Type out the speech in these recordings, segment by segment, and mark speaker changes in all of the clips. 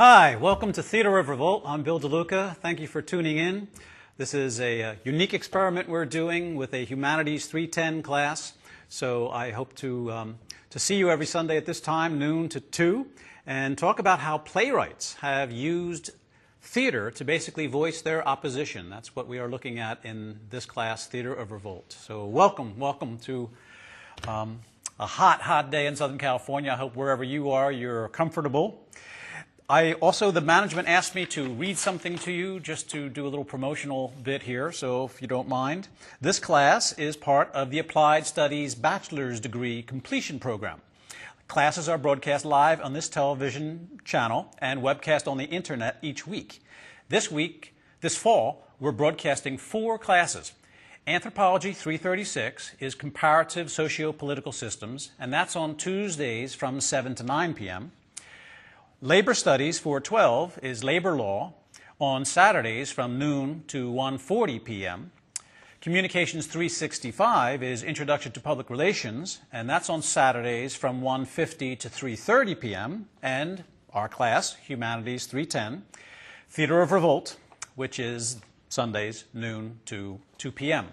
Speaker 1: Hi, welcome to Theater of Revolt. I'm Bill DeLuca. Thank you for tuning in. This is a unique experiment we're doing with a Humanities 310 class. So I hope to see you every Sunday at this time, noon to 2, and talk about how playwrights have used theater to basically voice their opposition. That's what we are looking at in this class, Theater of Revolt. So welcome to a hot day in Southern California. I hope wherever you are, you're comfortable. The management asked me to read something to you just to do a little promotional bit here, so if you don't mind. This class is part of the Applied Studies Bachelor's Degree Completion Program. Classes are broadcast live on this television channel and webcast on the internet each week. This fall, we're broadcasting 4 classes. Anthropology 336 is Comparative Socio-Political Systems, and that's on Tuesdays from 7 to 9 p.m. Labor Studies 412 is Labor Law on Saturdays from noon to 1:40 p.m. Communications 365 is Introduction to Public Relations, and that's on Saturdays from 1:50 to 3:30 p.m. And our class, Humanities 310, Theater of Revolt, which is Sundays, noon to 2 p.m.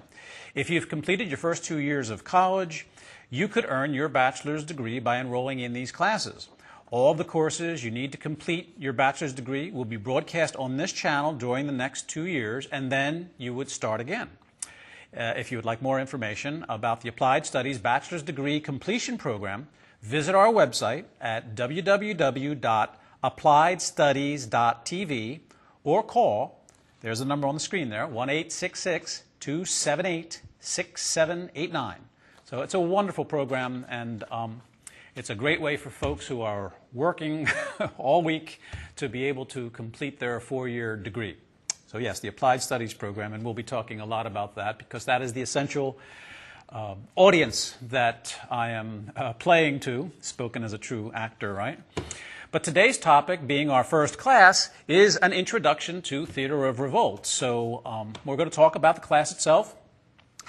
Speaker 1: If you've completed your first 2 years of college, you could earn your bachelor's degree by enrolling in these classes. All of the courses you need to complete your bachelor's degree will be broadcast on this channel during the next 2 years, and then you would start again. If you would like more information about the Applied Studies Bachelor's Degree Completion Program, visit our website at www.appliedstudies.tv or call, there's a number on the screen there, 1-866-278-6789. So it's a wonderful program, and it's a great way for folks who are working all week to be able to complete their 4-year degree. So yes, the Applied Studies program, and we'll be talking a lot about that because that is the essential audience that I am playing to, spoken as a true actor, right? But today's topic, being our first class, is an introduction to Theater of Revolt. So we're going to talk about the class itself,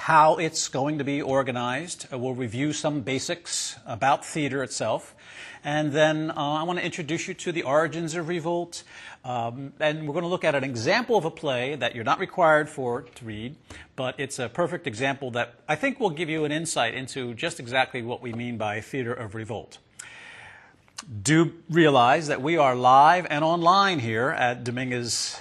Speaker 1: how it's going to be organized. We'll review some basics about theater itself. And then I want to introduce you to the origins of revolt. And we're going to look at an example of a play that you're not required to read, but it's a perfect example that I think will give you an insight into just exactly what we mean by Theater of Revolt. Do realize that we are live and online here at Dominguez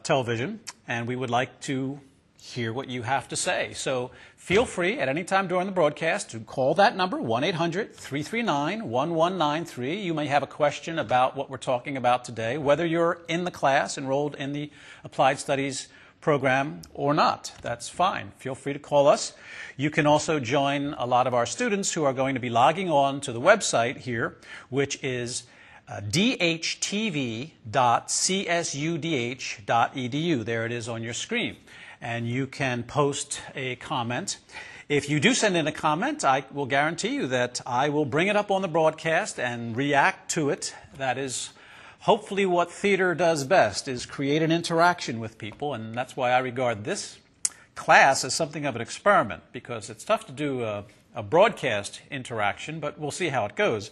Speaker 1: Television, and we would like to hear what you have to say. So feel free at any time during the broadcast to call that number, 1-800-339-1193. You may have a question about what we're talking about today, whether you're in the class, enrolled in the Applied Studies program or not. That's fine. Feel free to call us. You can also join a lot of our students who are going to be logging on to the website here, which is dhtv.csudh.edu. There it is on your screen. And you can post a comment. If you do send in a comment, I will guarantee you that I will bring it up on the broadcast and react to it. That is hopefully what theater does best, is create an interaction with people, and that's why I regard this class as something of an experiment, because it's tough to do a broadcast interaction, but we'll see how it goes.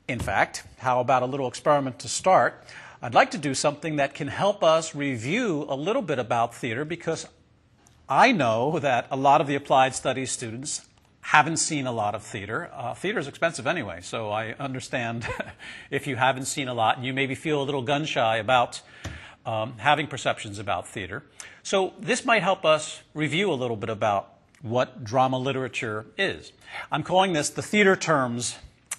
Speaker 1: In fact, how about a little experiment to start? I'd like to do something that can help us review a little bit about theater, because I know that a lot of the Applied Studies students haven't seen a lot of theater. Theater is expensive anyway, so I understand if you haven't seen a lot and you maybe feel a little gun-shy about having perceptions about theater. So this might help us review a little bit about what drama literature is. I'm calling this the Theater Terms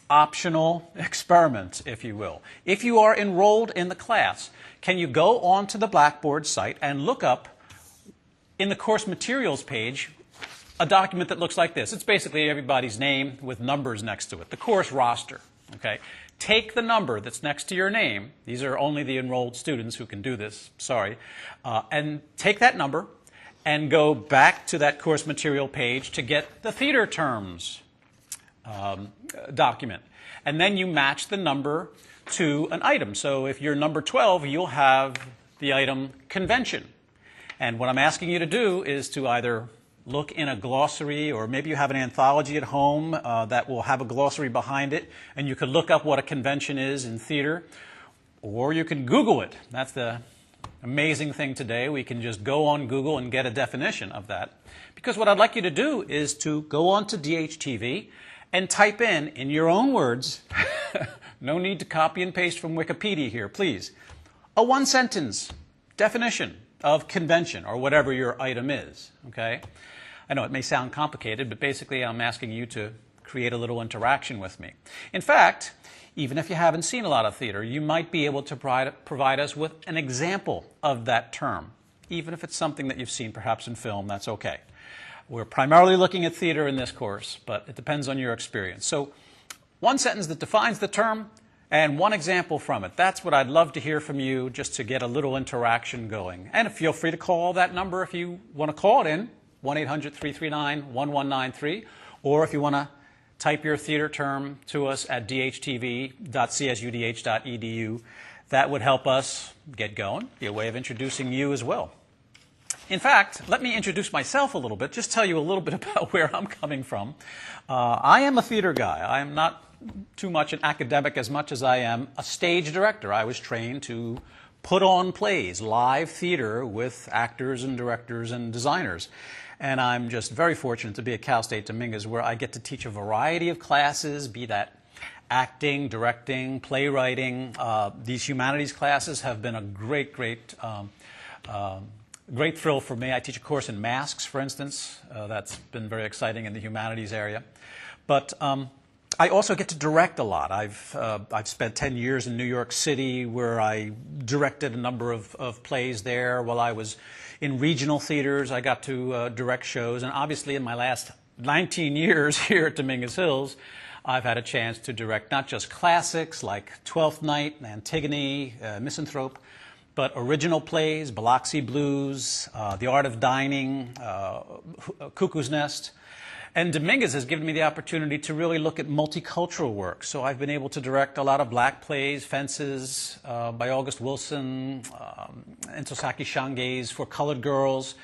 Speaker 1: optional experiment, if you will. If you are enrolled in the class, can you go onto the Blackboard site and look up in the course materials page a document that looks like this? It's basically everybody's name with numbers next to it, the course roster. Okay? Take the number that's next to your name. These are only the enrolled students who can do this, sorry. And take that number and go back to that course material page to get the Theater Terms document. And then you match the number to an item. So if you're number 12, you'll have the item convention. And what I'm asking you to do is to either look in a glossary, or maybe you have an anthology at home that will have a glossary behind it, and you could look up what a convention is in theater. or you can Google it. That's the amazing thing today. We can just go on Google and get a definition of that. Because what I'd like you to do is to go on to DHTV and type in your own words, no need to copy and paste from Wikipedia here, please, a one-sentence definition of convention or whatever your item is, okay? I know it may sound complicated, but basically I'm asking you to create a little interaction with me. In fact, even if you haven't seen a lot of theater, you might be able to provide us with an example of that term. Even if it's something that you've seen perhaps in film, that's okay. We're primarily looking at theater in this course, but it depends on your experience. So one sentence that defines the term and one example from it. That's what I'd love to hear from you, just to get a little interaction going. And feel free to call that number if you want to call it in, 1-800-339-1193, or if you want to type your theater term to us at dhtv.csudh.edu. That would help us get going, be a way of introducing you as well. In fact, let me introduce myself a little bit, just tell you a little bit about where I'm coming from. I am a theater guy. I am not too much an academic as much as I am a stage director. I was trained to put on plays, live theater with actors and directors and designers. And I'm just very fortunate to be at Cal State Dominguez, where I get to teach a variety of classes, be that acting, directing, playwriting. These humanities classes have been a great thrill for me. I teach a course in masks, for instance. That's been very exciting in the humanities area. But I also get to direct a lot. I've spent 10 years in New York City, where I directed a number of plays there. While I was in regional theaters, I got to direct shows. And obviously in my last 19 years here at Dominguez Hills, I've had a chance to direct not just classics like Twelfth Night, Antigone, Misanthrope, but original plays, Biloxi Blues, The Art of Dining, Cuckoo's Nest. And Dominguez has given me the opportunity to really look at multicultural work. So I've been able to direct a lot of black plays, Fences by August Wilson, Ntozake Shange's For Colored Girls.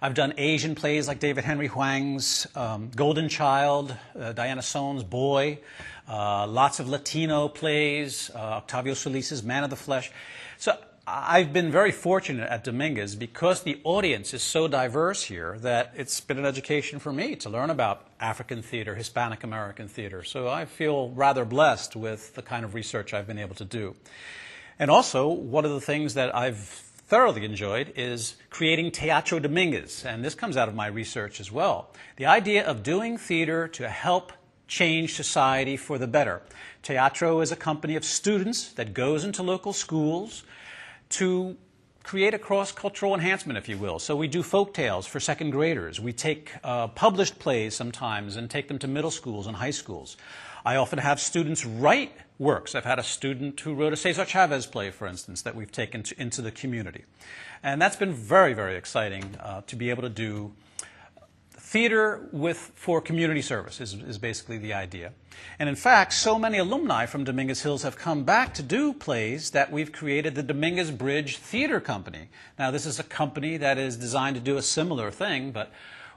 Speaker 1: I've done Asian plays like David Henry Hwang's Golden Child, Diana Sohn's Boy, lots of Latino plays, Octavio Solis's Man of the Flesh. So I've been very fortunate at Dominguez because the audience is so diverse here that it's been an education for me to learn about African theater, Hispanic American theater. So I feel rather blessed with the kind of research I've been able to do. And also, one of the things that I've thoroughly enjoyed is creating Teatro Dominguez, and this comes out of my research as well. The idea of doing theater to help change society for the better. Teatro is a company of students that goes into local schools to create a cross-cultural enhancement, if you will. So we do folk tales for second graders. We take published plays sometimes and take them to middle schools and high schools. I often have students write works. I've had a student who wrote a Cesar Chavez play, for instance, that we've taken into the community. And that's been very, very exciting to be able to do. Theater for community service is basically the idea. And in fact, so many alumni from Dominguez Hills have come back to do plays that we've created the Dominguez Bridge Theater Company. Now, this is a company that is designed to do a similar thing, but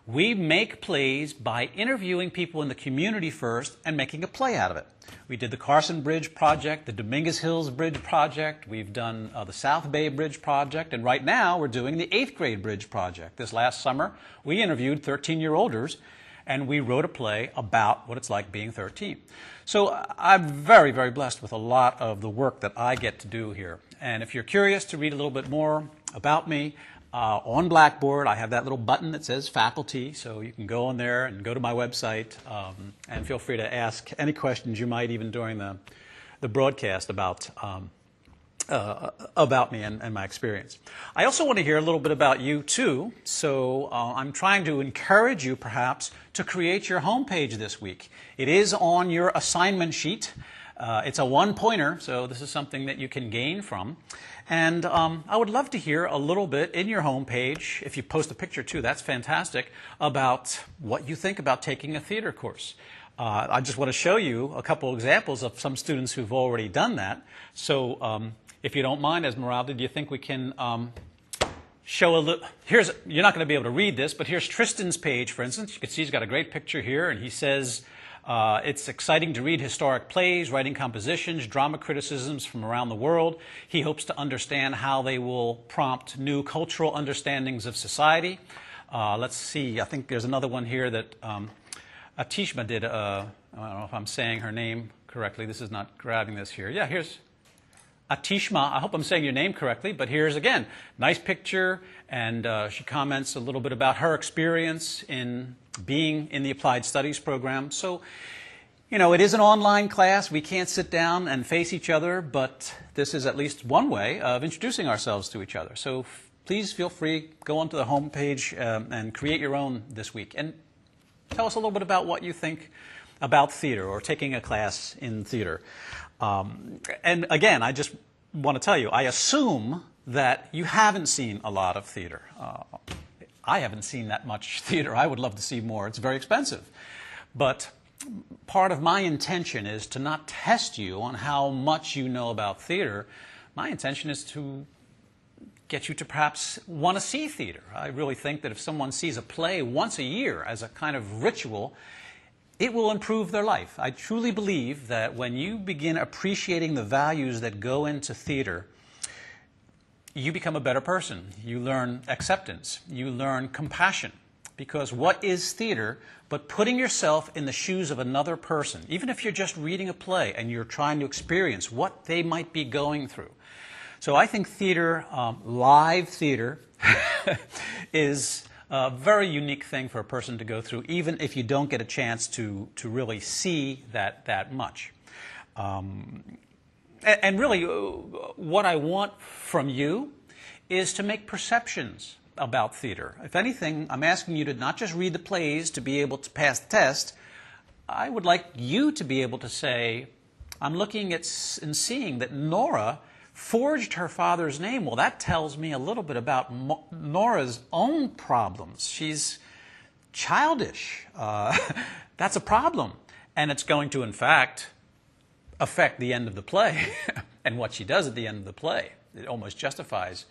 Speaker 1: we make plays by interviewing people in the community first and making a play out of it. We did the Carson Bridge Project, the Dominguez Hills Bridge Project, we've done the South Bay Bridge Project, and right now we're doing the 8th grade Bridge Project. This last summer, we interviewed 13-year-olders, and we wrote a play about what it's like being 13. So I'm very, very blessed with a lot of the work that I get to do here. And if you're curious to read a little bit more about me, on Blackboard, I have that little button that says faculty, so you can go on there and go to my website, and feel free to ask any questions you might even during the broadcast about me and my experience. I also want to hear a little bit about you too, so I'm trying to encourage you perhaps to create your homepage this week. It is on your assignment sheet. It's a one-pointer, so this is something that you can gain from. And I would love to hear a little bit in your homepage, if you post a picture too, that's fantastic, about what you think about taking a theater course. I just want to show you a couple examples of some students who've already done that. So if you don't mind, Esmeralda, do you think we can show a little? You're not going to be able to read this, but here's Tristan's page, for instance. You can see he's got a great picture here, and he says, It's exciting to read historic plays, writing compositions, drama criticisms from around the world. He hopes to understand how they will prompt new cultural understandings of society. Let's see, I think there's another one here that Atishma did. I don't know if I'm saying her name correctly. This is not grabbing this here. Yeah, here's Atishma. I hope I'm saying your name correctly, but here's again, nice picture, and she comments a little bit about her experience in being in the Applied Studies program. So, you know, it is an online class. We can't sit down and face each other, but this is at least one way of introducing ourselves to each other. So please feel free, go onto the home page and create your own this week. And tell us a little bit about what you think about theater or taking a class in theater. And again, I just want to tell you, I assume that you haven't seen a lot of theater. I haven't seen that much theater. I would love to see more. It's very expensive. But part of my intention is to not test you on how much you know about theater. My intention is to get you to perhaps want to see theater. I really think that if someone sees a play once a year as a kind of ritual, it will improve their life. I truly believe that when you begin appreciating the values that go into theater, you become a better person. You learn acceptance. You learn compassion. Because what is theater but putting yourself in the shoes of another person, even if you're just reading a play and you're trying to experience what they might be going through. So I think theater, live theater, is a very unique thing for a person to go through, even if you don't get a chance to really see that much. And really, what I want from you is to make perceptions about theater. If anything, I'm asking you to not just read the plays to be able to pass the test. I would like you to be able to say, I'm looking at and seeing that Nora forged her father's name. Well, that tells me a little bit about Nora's own problems. She's childish. That's a problem. And it's going to, in fact, affect the end of the play and what she does at the end of the play. It almost justifies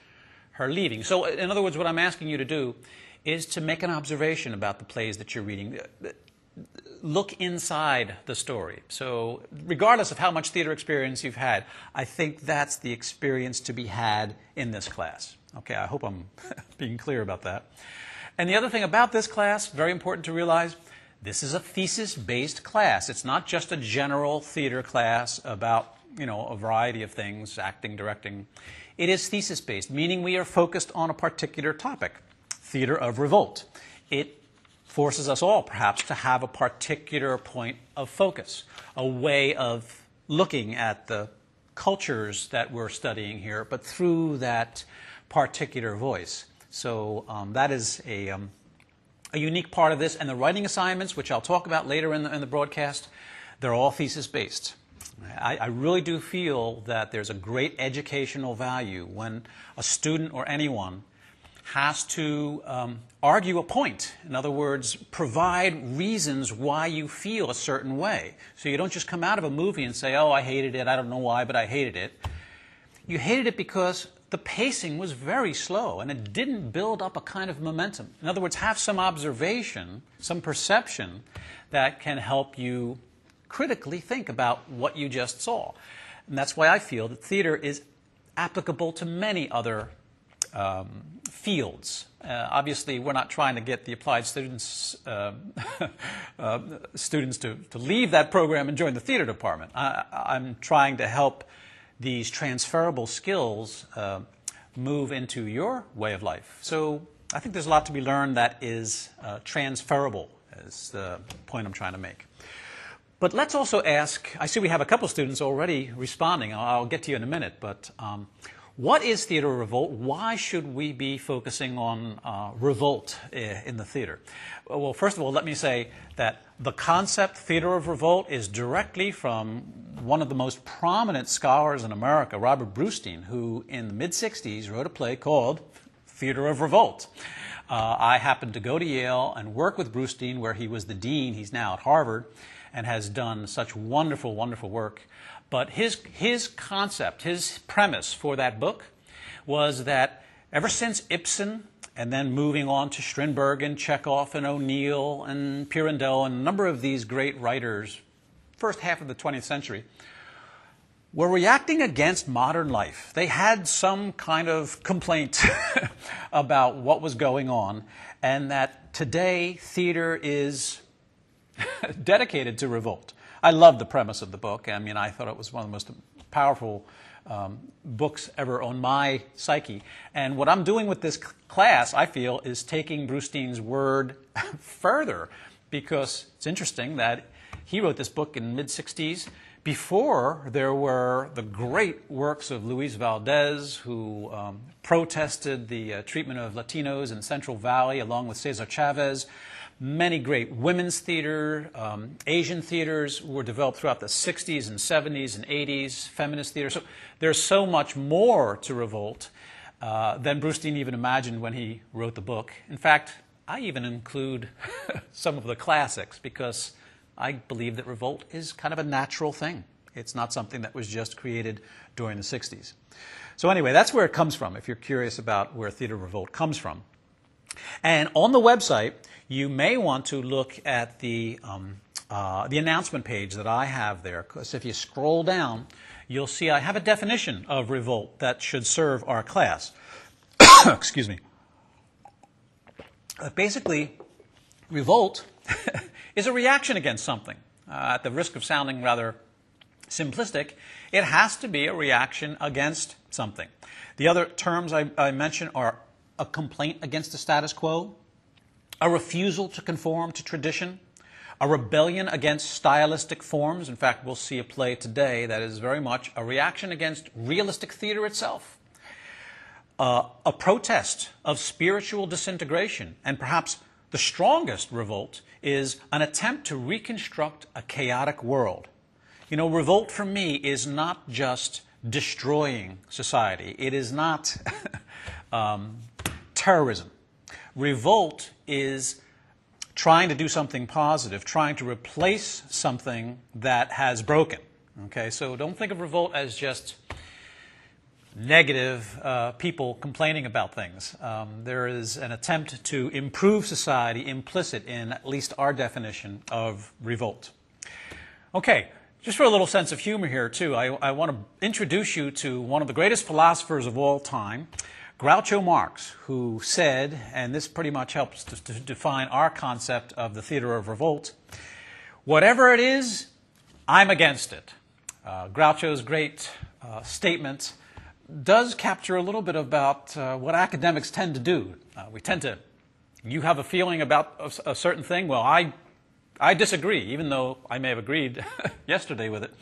Speaker 1: her leaving. So, in other words, what I'm asking you to do is to make an observation about the plays that you're reading. Look inside the story. So, regardless of how much theater experience you've had, I think that's the experience to be had in this class. Okay, I hope I'm being clear about that. And the other thing about this class, very important to realize, this is a thesis-based class. It's not just a general theater class about, you know, a variety of things, acting, directing. It is thesis-based, meaning we are focused on a particular topic, theater of revolt. It forces us all, perhaps, to have a particular point of focus, a way of looking at the cultures that we're studying here, but through that particular voice. So that is a unique part of this. And the writing assignments, which I'll talk about later in the broadcast, they're all thesis-based. I really do feel that there's a great educational value when a student or anyone has to argue a point. In other words, provide reasons why you feel a certain way. So you don't just come out of a movie and say, oh, I hated it, I don't know why, but I hated it. You hated it because the pacing was very slow and it didn't build up a kind of momentum. In other words, have some observation, some perception that can help you critically think about what you just saw. And that's why I feel that theater is applicable to many other fields. Obviously, we're not trying to get the applied students students to leave that program and join the theater department. I'm trying to help these transferable skills move into your way of life. So I think there's a lot to be learned that is transferable, is the point I'm trying to make. But let's also ask, I see we have a couple students already responding. I'll get to you in a minute, but what is theater of revolt? Why should we be focusing on revolt in the theater? Well, first of all, let me say that the concept theater of revolt is directly from one of the most prominent scholars in America, Robert Brustein, who in the mid-60s wrote a play called Theater of Revolt. I happened to go to Yale and work with Brustein, where he was the dean. He's now at Harvard and has done such wonderful, wonderful work. But his concept, his premise for that book was that ever since Ibsen, and then moving on to Strindberg and Chekhov and O'Neill and Pirandello and a number of these great writers, first half of the 20th century, were reacting against modern life. They had some kind of complaint about what was going on, and that today theater is dedicated to revolt. I love the premise of the book. I mean, I thought it was one of the most powerful books ever on my psyche. And what I'm doing with this class, I feel, is taking Brustein's word further, because it's interesting that he wrote this book in the mid-60s before there were the great works of Luis Valdez, who protested the treatment of Latinos in Central Valley along with Cesar Chavez. Many great women's theater, Asian theaters were developed throughout the 60s and 70s and 80s, feminist theater. So there's so much more to revolt than Brustein even imagined when he wrote the book. In fact, I even include some of the classics because I believe that revolt is kind of a natural thing. It's not something that was just created during the 60s. So anyway, that's where it comes from, if you're curious about where theater revolt comes from. And on the website, you may want to look at the announcement page that I have there, because if you scroll down, you'll see I have a definition of revolt that should serve our class. Excuse me. Basically, revolt is a reaction against something. At the risk of sounding rather simplistic, it has to be a reaction against something. The other terms I mentioned are a complaint against the status quo, a refusal to conform to tradition, a rebellion against stylistic forms. In fact, we'll see a play today that is very much a reaction against realistic theater itself, a protest of spiritual disintegration, and perhaps the strongest revolt is an attempt to reconstruct a chaotic world. You know, revolt for me is not just destroying society. It is not terrorism. Revolt is trying to do something positive, trying to replace something that has broken. Okay, so don't think of revolt as just negative people complaining about things. There is an attempt to improve society implicit in at least our definition of revolt. Okay, just for a little sense of humor here too, I want to introduce you to one of the greatest philosophers of all time, Groucho Marx, who said, and this pretty much helps to define our concept of the theater of revolt, whatever it is, I'm against it. Groucho's great statement does capture a little bit about what academics tend to do. We tend to, you have a feeling about a certain thing, well, I disagree, even though I may have agreed yesterday with it.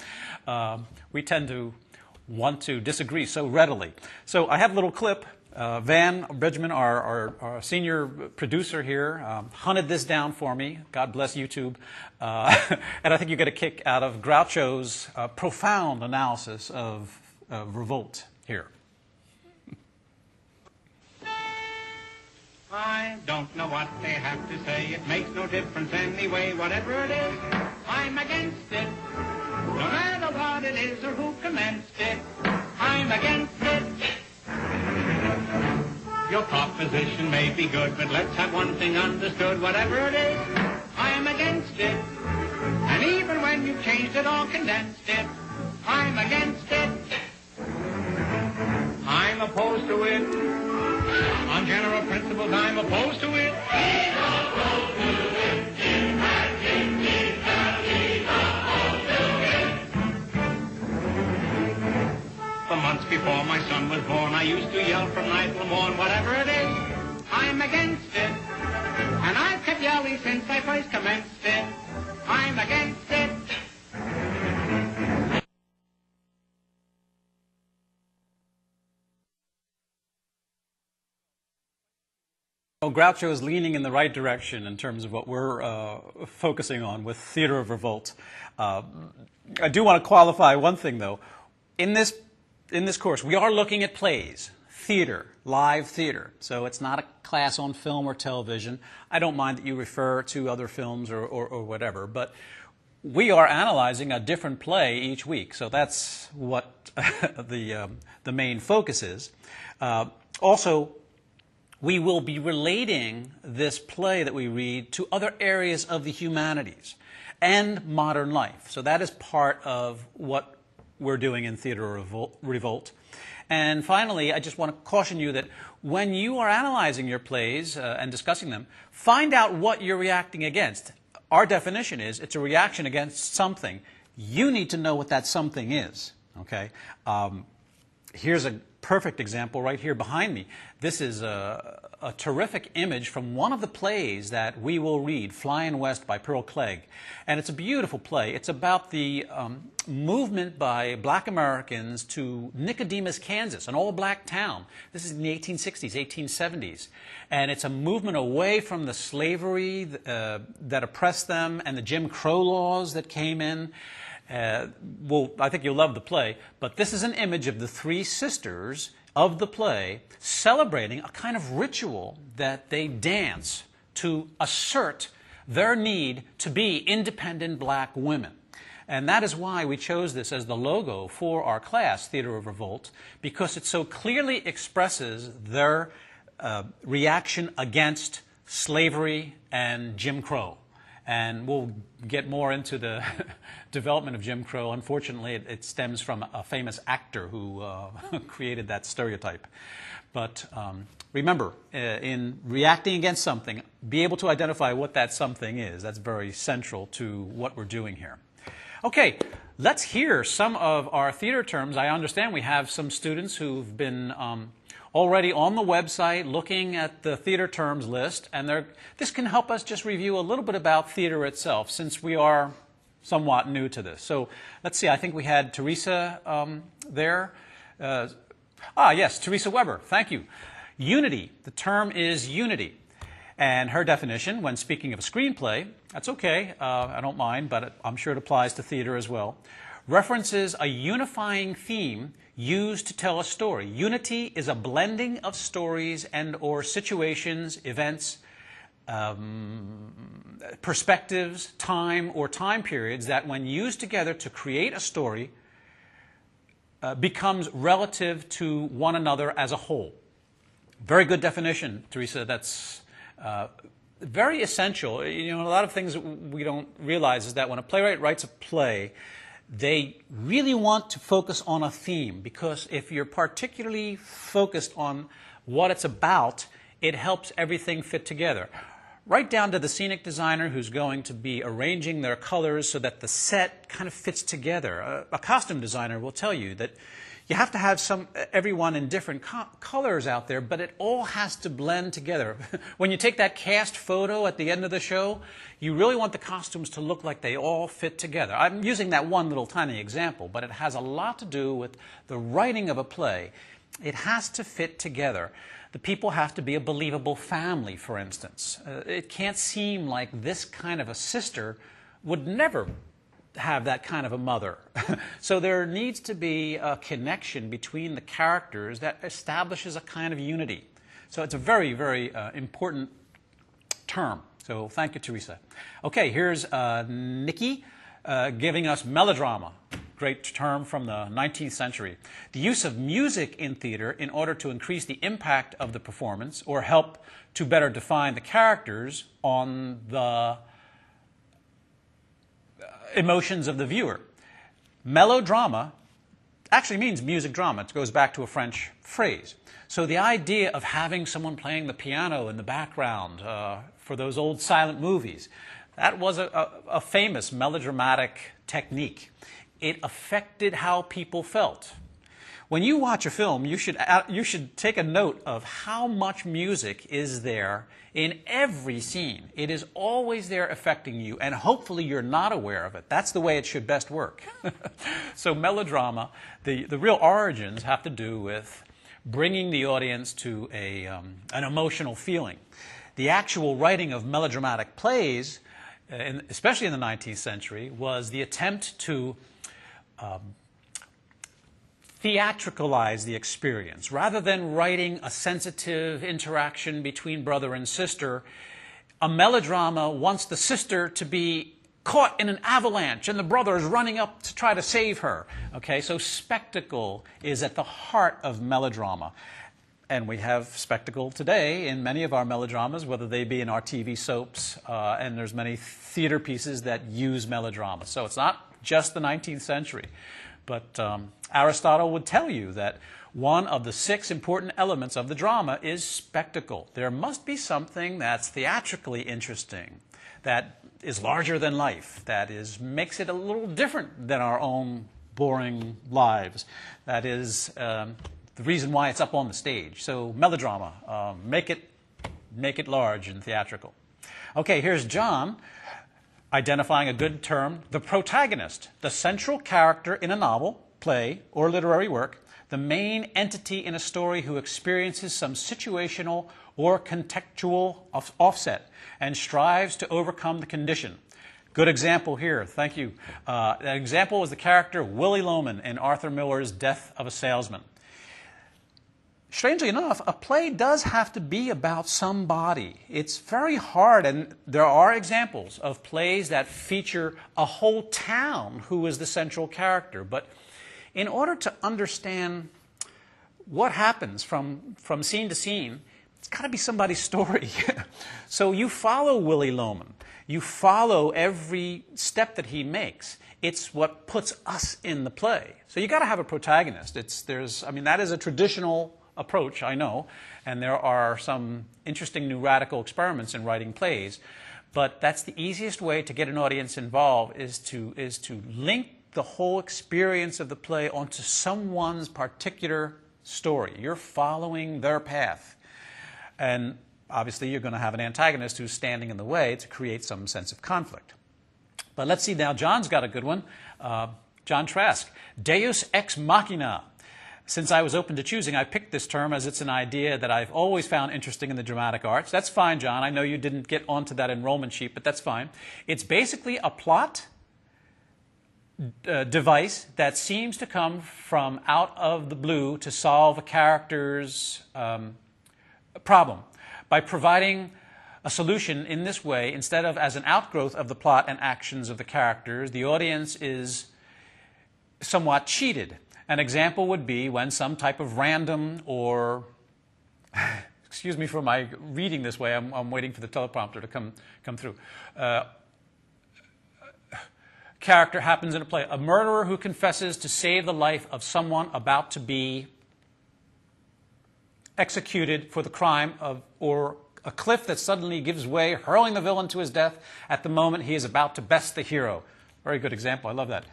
Speaker 1: We tend to want to disagree so readily. So I have a little clip. Van Bridgman, our senior producer here, hunted this down for me. God bless YouTube. And I think you get a kick out of Groucho's profound analysis of revolt here.
Speaker 2: I don't know what they have to say. It makes no difference anyway. Whatever it is, I'm against it. No matter what it is or who commenced it, I'm against it. Your proposition may be good, but let's have one thing understood. Whatever it is, I'm against it. And even when you changed it or condensed it, I'm against it. I'm opposed to it. On general principles, I'm opposed to it. He's opposed to it. In fact, indeed, he's opposed to it. For months before my son was born, I used to yell from night till morn, whatever it is, I'm against it. And I've kept yelling since I first commenced it. I'm against it.
Speaker 1: Well, Groucho is leaning in the right direction in terms of what we're focusing on with Theater of Revolt. I do want to qualify one thing, though. In this course, we are looking at plays, theater, live theater. So it's not a class on film or television. I don't mind that you refer to other films or whatever, but we are analyzing a different play each week. So that's what the main focus is. Also, we will be relating this play that we read to other areas of the humanities and modern life. So that is part of what we're doing in Theater Revolt. And finally, I just want to caution you that when you are analyzing your plays and discussing them, find out what you're reacting against. Our definition is it's a reaction against something. You need to know what that something is. Okay? Here's a perfect example right here behind me. This is a terrific image from one of the plays that we will read, Flying West by Pearl Cleage. And it's a beautiful play. It's about the movement by black Americans to Nicodemus, Kansas, an all-black town. This is in the 1860s, 1870s. And it's a movement away from the slavery that oppressed them and the Jim Crow laws that came in. Well, I think you'll love the play, but this is an image of the three sisters of the play celebrating a kind of ritual that they dance to assert their need to be independent black women. And that is why we chose this as the logo for our class, Theater of Revolt, because it so clearly expresses their reaction against slavery and Jim Crow. And we'll get more into the development of Jim Crow. Unfortunately, it stems from a famous actor who created that stereotype. But remember, in reacting against something, be able to identify what that something is. That's very central to what we're doing here. Okay, let's hear some of our theater terms. I understand we have some students who've been already on the website looking at the theater terms list, and this can help us just review a little bit about theater itself, since we are somewhat new to this. So let's see, I think we had Teresa there. Yes, Teresa Weber, thank you. Unity, the term is unity. And her definition, when speaking of a screenplay, that's okay, I don't mind, but I'm sure it applies to theater as well, references a unifying theme used to tell a story. Unity is a blending of stories and or situations, events, perspectives, time, or time periods that when used together to create a story becomes relative to one another as a whole. Very good definition, Teresa. That's very essential. You know, a lot of things we don't realize is that when a playwright writes a play, they really want to focus on a theme, because if you're particularly focused on what it's about, it helps everything fit together. Right down to the scenic designer who's going to be arranging their colors so that the set kind of fits together. A costume designer will tell you that you have to have everyone in different colors out there, but it all has to blend together. When you take that cast photo at the end of the show, you really want the costumes to look like they all fit together. I'm using that one little tiny example, but it has a lot to do with the writing of a play. It has to fit together. The people have to be a believable family, for instance. It can't seem like this kind of a sister would never have that kind of a mother. So there needs to be a connection between the characters that establishes a kind of unity. So it's a very, very important term. So thank you, Teresa. Okay, here's Nikki giving us melodrama. Great term from the 19th century. The use of music in theater in order to increase the impact of the performance or help to better define the characters on the emotions of the viewer. Melodrama actually means music drama. It goes back to a French phrase. So the idea of having someone playing the piano in the background for those old silent movies, that was a famous melodramatic technique. It affected how people felt. When you watch a film, you should take a note of how much music is there in every scene. It is always there affecting you, and hopefully you're not aware of it. That's the way it should best work. So melodrama, the real origins have to do with bringing the audience to an emotional feeling. The actual writing of melodramatic plays, especially in the 19th century, was the attempt to theatricalize the experience. Rather than writing a sensitive interaction between brother and sister, a melodrama wants the sister to be caught in an avalanche and the brother is running up to try to save her. Okay, so spectacle is at the heart of melodrama. And we have spectacle today in many of our melodramas, whether they be in our TV soaps, and there's many theater pieces that use melodrama. So it's not just the 19th century. But Aristotle would tell you that one of the 6 important elements of the drama is spectacle. There must be something that's theatrically interesting, that is larger than life, that makes it a little different than our own boring lives. That is the reason why it's up on the stage. So melodrama, make it large and theatrical. Okay, here's John identifying a good term: the protagonist, the central character in a novel, play, or literary work, the main entity in a story who experiences some situational or contextual offset and strives to overcome the condition. Good example here, thank you. That example was the character Willy Loman in Arthur Miller's Death of a Salesman. Strangely enough, a play does have to be about somebody. It's very hard, and there are examples of plays that feature a whole town who is the central character. But in order to understand what happens from scene to scene, it's got to be somebody's story. So you follow Willy Loman. You follow every step that he makes. It's what puts us in the play. So you got to have a protagonist. That is a traditional approach, I know, and there are some interesting new radical experiments in writing plays, but that's the easiest way to get an audience involved, is to link the whole experience of the play onto someone's particular story. You're following their path, and obviously you're going to have an antagonist who's standing in the way to create some sense of conflict. But let's see now, John's got a good one. John Trask, Deus ex machina. Since I was open to choosing, I picked this term as it's an idea that I've always found interesting in the dramatic arts. That's fine, John. I know you didn't get onto that enrollment sheet, but that's fine. It's basically a plot device that seems to come from out of the blue to solve a character's problem by providing a solution in this way. Instead of as an outgrowth of the plot and actions of the characters, the audience is somewhat cheated. An example would be when some type of random or, excuse me for my reading this way, I'm waiting for the teleprompter to come through. Character happens in a play. A murderer who confesses to save the life of someone about to be executed for the crime or a cliff that suddenly gives way, hurling the villain to his death at the moment he is about to best the hero. Very good example. I love that.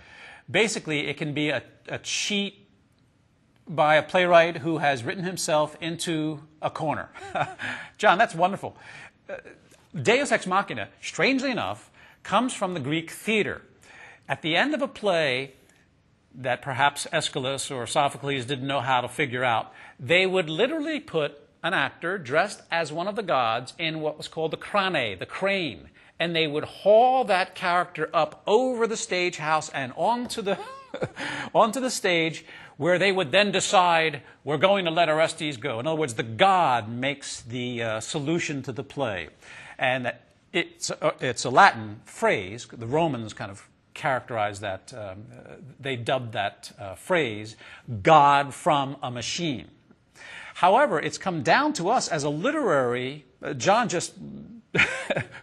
Speaker 1: Basically, it can be a cheat by a playwright who has written himself into a corner. John, that's wonderful. Deus ex machina, strangely enough, comes from the Greek theater. At the end of a play that perhaps Aeschylus or Sophocles didn't know how to figure out, they would literally put an actor dressed as one of the gods in what was called the crane, the crane. And they would haul that character up over the stage house and onto the stage, where they would then decide, we're going to let Orestes go. In other words, the god makes the solution to the play. And it's a Latin phrase. The Romans kind of characterized that. They dubbed that phrase, God from a machine. However, it's come down to us as a literary, John just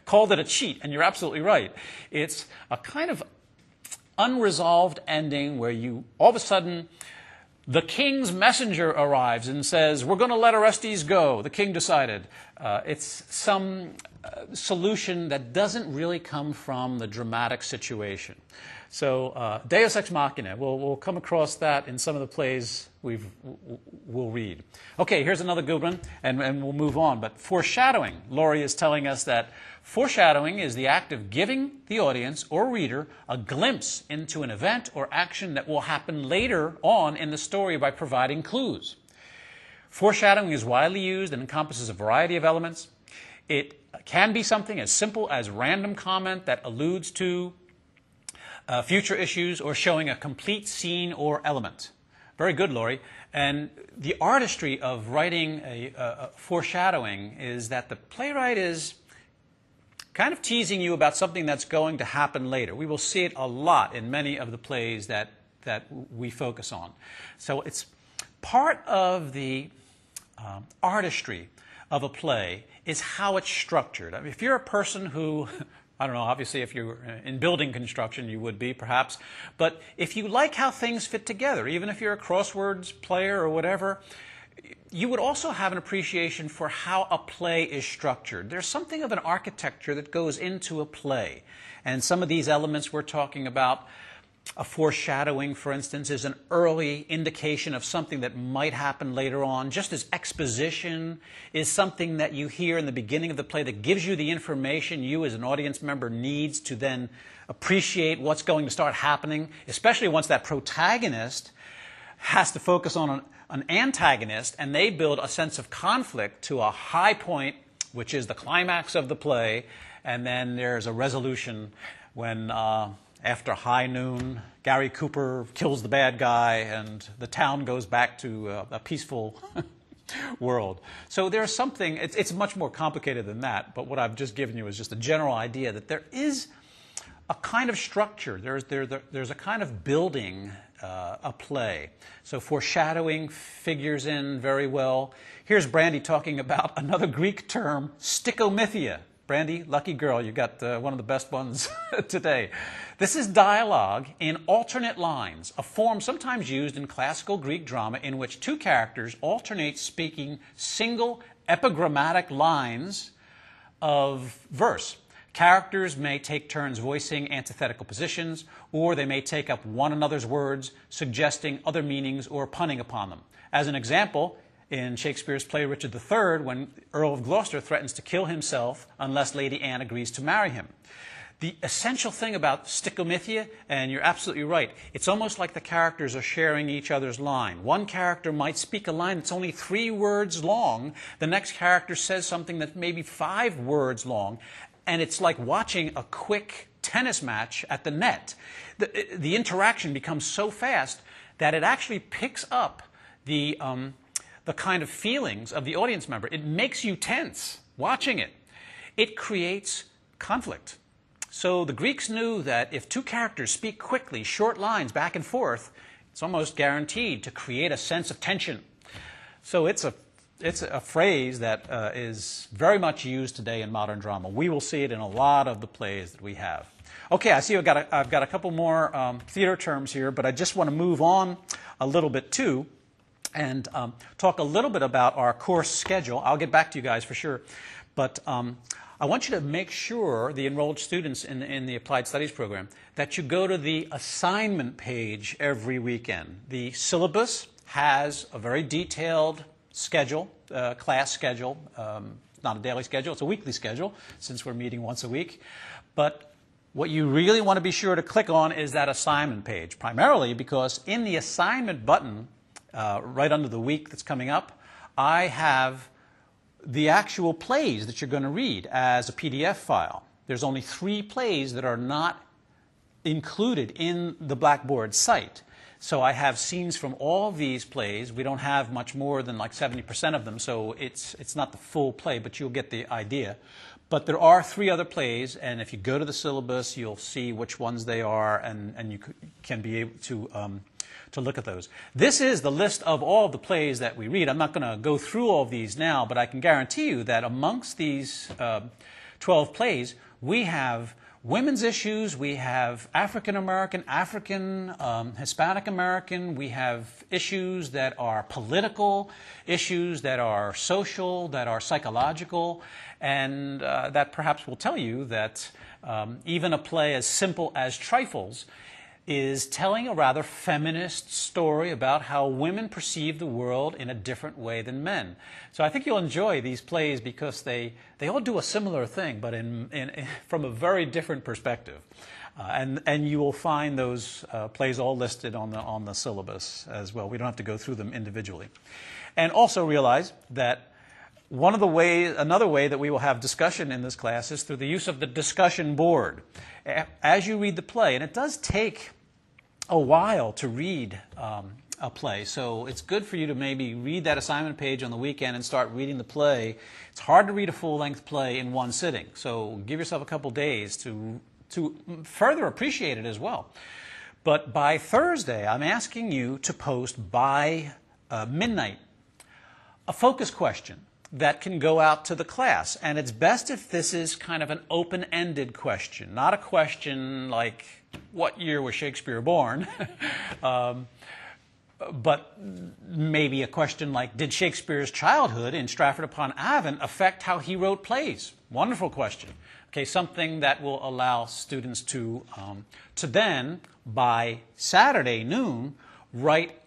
Speaker 1: called it a cheat, and you're absolutely right. It's a kind of unresolved ending where all of a sudden, the king's messenger arrives and says, we're going to let Orestes go. The king decided. It's some solution that doesn't really come from the dramatic situation. So Deus ex machina, we'll come across that in some of the plays we'll read. Okay, here's another good one, and we'll move on. But foreshadowing. Laurie is telling us that foreshadowing is the act of giving the audience or reader a glimpse into an event or action that will happen later on in the story by providing clues. Foreshadowing is widely used and encompasses a variety of elements. It can be something as simple as random comment that alludes to future issues or showing a complete scene or element. Very good, Laurie. And the artistry of writing a foreshadowing is that the playwright is kind of teasing you about something that's going to happen later. We will see it a lot in many of the plays that we focus on. So it's part of the artistry of a play is how it's structured. I mean, if you're a person who, I don't know, obviously if you're in building construction you would be perhaps, but if you like how things fit together, even if you're a crosswords player or whatever, you would also have an appreciation for how a play is structured. There's something of an architecture that goes into a play. And some of these elements we're talking about, a foreshadowing, for instance, is an early indication of something that might happen later on, just as exposition is something that you hear in the beginning of the play that gives you the information you as an audience member needs to then appreciate what's going to start happening, especially once that protagonist has to focus on an antagonist and they build a sense of conflict to a high point, which is the climax of the play, and then there's a resolution when after high noon, Gary Cooper kills the bad guy and the town goes back to a peaceful world. So there's something, it's much more complicated than that, but what I've just given you is just a general idea that there is a kind of structure, there's a kind of building a play. So foreshadowing figures in very well. Here's Brandy talking about another Greek term, stickomythia. Brandy, lucky girl, you got one of the best ones today. This is dialogue in alternate lines, a form sometimes used in classical Greek drama in which two characters alternate speaking single epigrammatic lines of verse. Characters may take turns voicing antithetical positions, or they may take up one another's words, suggesting other meanings or punning upon them. As an example, in Shakespeare's play Richard III, when Earl of Gloucester threatens to kill himself unless Lady Anne agrees to marry him. The essential thing about stickomythia, and you're absolutely right, it's almost like the characters are sharing each other's line. One character might speak a line that's only 3 words long, the next character says something that's maybe 5 words long, and it's like watching a quick tennis match at the net. The interaction becomes so fast that it actually picks up the kind of feelings of the audience member. It makes you tense watching it. It creates conflict. So the Greeks knew that if 2 characters speak quickly, short lines back and forth, it's almost guaranteed to create a sense of tension. So it's a phrase that is very much used today in modern drama. We will see it in a lot of the plays that we have. Okay, I see I've got a couple more theater terms here, but I just want to move on a little bit too and talk a little bit about our course schedule. I'll get back to you guys for sure. But I want you to make sure, the enrolled students in the Applied Studies program, that you go to the assignment page every weekend. The syllabus has a very detailed schedule, class schedule. It's not a daily schedule, it's a weekly schedule, since we're meeting once a week. But what you really want to be sure to click on is that assignment page, primarily because in the assignment button, right under the week that's coming up, I have the actual plays that you're going to read as a PDF file. There's only 3 plays that are not included in the Blackboard site. So I have scenes from all these plays. We don't have much more than like 70% of them, so it's not the full play, but you'll get the idea. But there are 3 other plays, and if you go to the syllabus, you'll see which ones they are, and you can be able to look at those. This is the list of all the plays that we read. I'm not going to go through all of these now, but I can guarantee you that amongst these 12 plays, we have women's issues, we have African American, Hispanic American, we have issues that are political, issues that are social, that are psychological, and that perhaps will tell you that even a play as simple as Trifles is telling a rather feminist story about how women perceive the world in a different way than men. So I think you'll enjoy these plays because they all do a similar thing, but from a very different perspective. And you will find those plays all listed on the syllabus as well. We don't have to go through them individually. And also realize that another way that we will have discussion in this class is through the use of the discussion board. As you read the play, and it does take a while to read a play, so it's good for you to maybe read that assignment page on the weekend and start reading the play. It's hard to read a full-length play in one sitting, so give yourself a couple days to further appreciate it as well. But by Thursday, I'm asking you to post by midnight a focus question that can go out to the class. And it's best if this is kind of an open-ended question, not a question like, what year was Shakespeare born? But maybe a question like, did Shakespeare's childhood in Stratford-upon-Avon affect how he wrote plays? Wonderful question. Okay, something that will allow students to then, by Saturday noon, write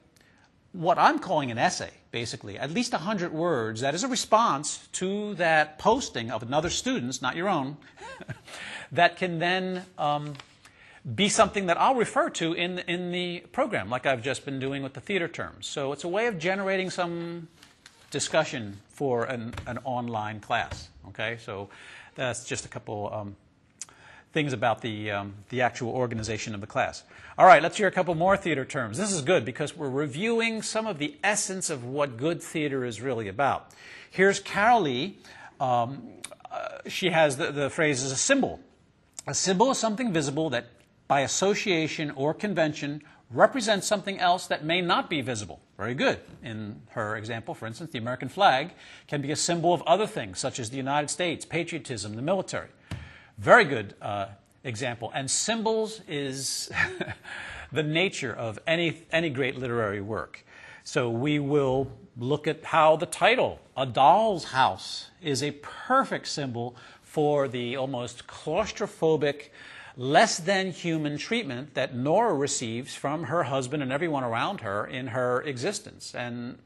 Speaker 1: what I'm calling an essay, basically, at least 100 words. That is a response to that posting of another student's, not your own, that can then be something that I'll refer to in the program, like I've just been doing with the theater terms. So it's a way of generating some discussion for an online class. Okay, so that's just a couple things about the actual organization of the class. All right, let's hear a couple more theater terms. This is good because we're reviewing some of the essence of what good theater is really about. Here's Carol Lee. She has the phrase as a symbol. A symbol is something visible that by association or convention represents something else that may not be visible. Very good. In her example, for instance, the American flag can be a symbol of other things, such as the United States, patriotism, the military. Very good example. And symbols is the nature of any great literary work. So we will look at how the title, A Doll's House, is a perfect symbol for the almost claustrophobic, less than human treatment that Nora receives from her husband and everyone around her in her existence. And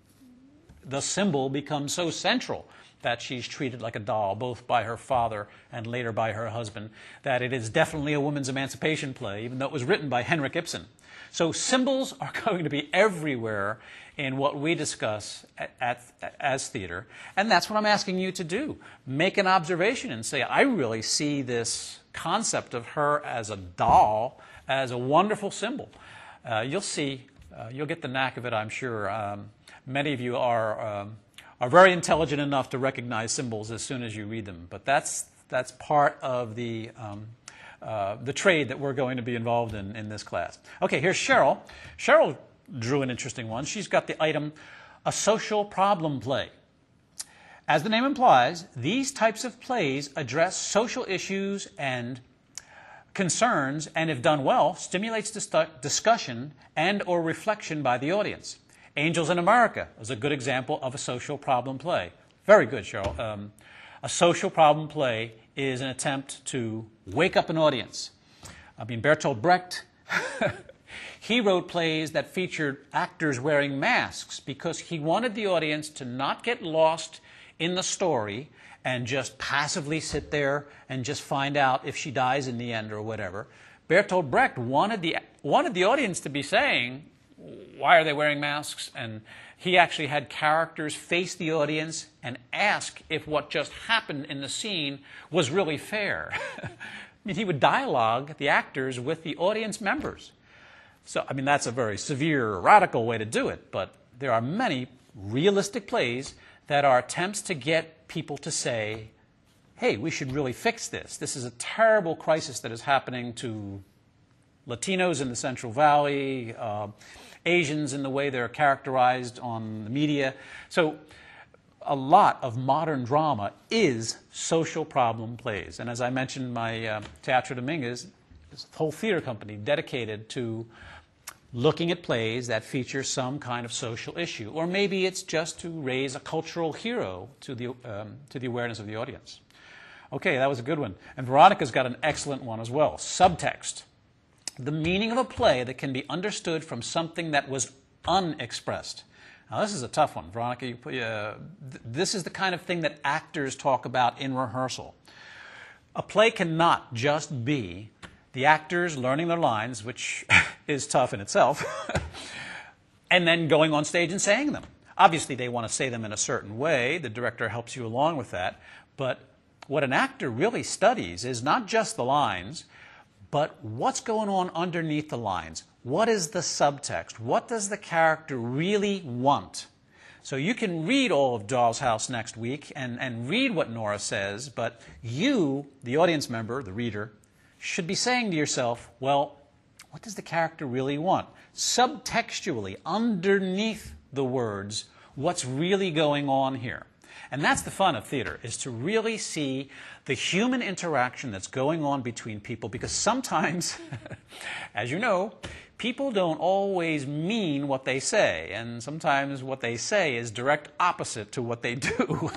Speaker 1: the symbol becomes so central that she's treated like a doll, both by her father and later by her husband, that it is definitely a woman's emancipation play, even though it was written by Henrik Ibsen. So symbols are going to be everywhere in what we discuss as theater, and that's what I'm asking you to do. Make an observation and say, I really see this concept of her as a doll as a wonderful symbol. You'll see, you'll get the knack of it, I'm sure. Many of you are very intelligent enough to recognize symbols as soon as you read them, but that's part of the trade that we're going to be involved in this class. Okay, here's Cheryl. Cheryl drew an interesting one. She's got the item, a social problem play. As the name implies, these types of plays address social issues and concerns, and if done well, stimulates discussion and or reflection by the audience. Angels in America is a good example of a social problem play. Very good, Cheryl. A social problem play is an attempt to wake up an audience. I mean, Bertolt Brecht, he wrote plays that featured actors wearing masks because he wanted the audience to not get lost in the story and just passively sit there and just find out if she dies in the end or whatever. Bertolt Brecht wanted the audience to be saying, why are they wearing masks? And he actually had characters face the audience and ask if what just happened in the scene was really fair. I mean, he would dialogue the actors with the audience members. So, I mean, that's a very severe, radical way to do it, but there are many realistic plays that are attempts to get people to say, hey, we should really fix this. This is a terrible crisis that is happening to Latinos in the Central Valley, Asians in the way they're characterized on the media. So a lot of modern drama is social problem plays. And as I mentioned, my Teatro Dominguez is a whole theater company dedicated to looking at plays that feature some kind of social issue. Or maybe it's just to raise a cultural hero to the awareness of the audience. Okay, that was a good one. And Veronica's got an excellent one as well. Subtext. The meaning of a play that can be understood from something that was unexpressed. Now, this is a tough one. Veronica, this is the kind of thing that actors talk about in rehearsal. A play cannot just be the actors learning their lines, which is tough in itself, and then going on stage and saying them. Obviously, they want to say them in a certain way. The director helps you along with that. But what an actor really studies is not just the lines, but what's going on underneath the lines. What is the subtext? What does the character really want? So you can read all of Doll's House next week and read what Nora says, but you, the audience member, the reader, should be saying to yourself, well, what does the character really want? Subtextually, underneath the words, what's really going on here. And that's the fun of theater, is to really see the human interaction that's going on between people, because sometimes, as you know, people don't always mean what they say, and sometimes what they say is direct opposite to what they do.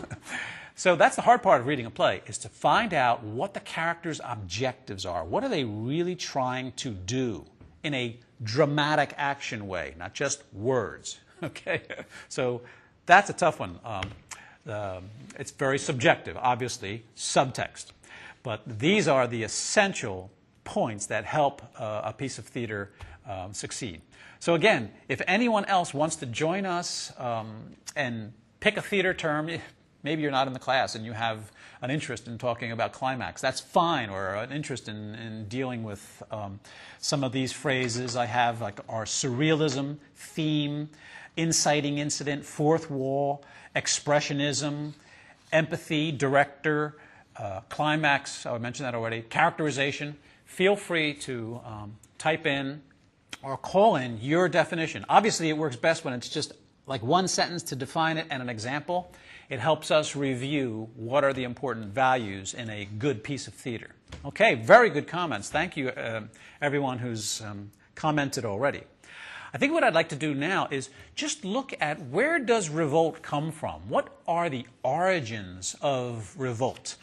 Speaker 1: So that's the hard part of reading a play, is to find out what the characters' objectives are. What are they really trying to do in a dramatic action way, not just words. Okay, so that's a tough one. It's very subjective, obviously, subtext. But these are the essential points that help a piece of theater succeed. So again, if anyone else wants to join us and pick a theater term, maybe you're not in the class and you have an interest in talking about climax, that's fine, or an interest in dealing with some of these phrases I have, like our surrealism, theme, inciting incident, fourth wall, expressionism, empathy, director, climax, I mentioned that already, characterization. Feel free to type in or call in your definition. Obviously, it works best when it's just like one sentence to define it and an example. It helps us review what are the important values in a good piece of theater. Okay, very good comments. Thank you, everyone who's commented already. I think what I'd like to do now is just look at, where does revolt come from? What are the origins of revolt?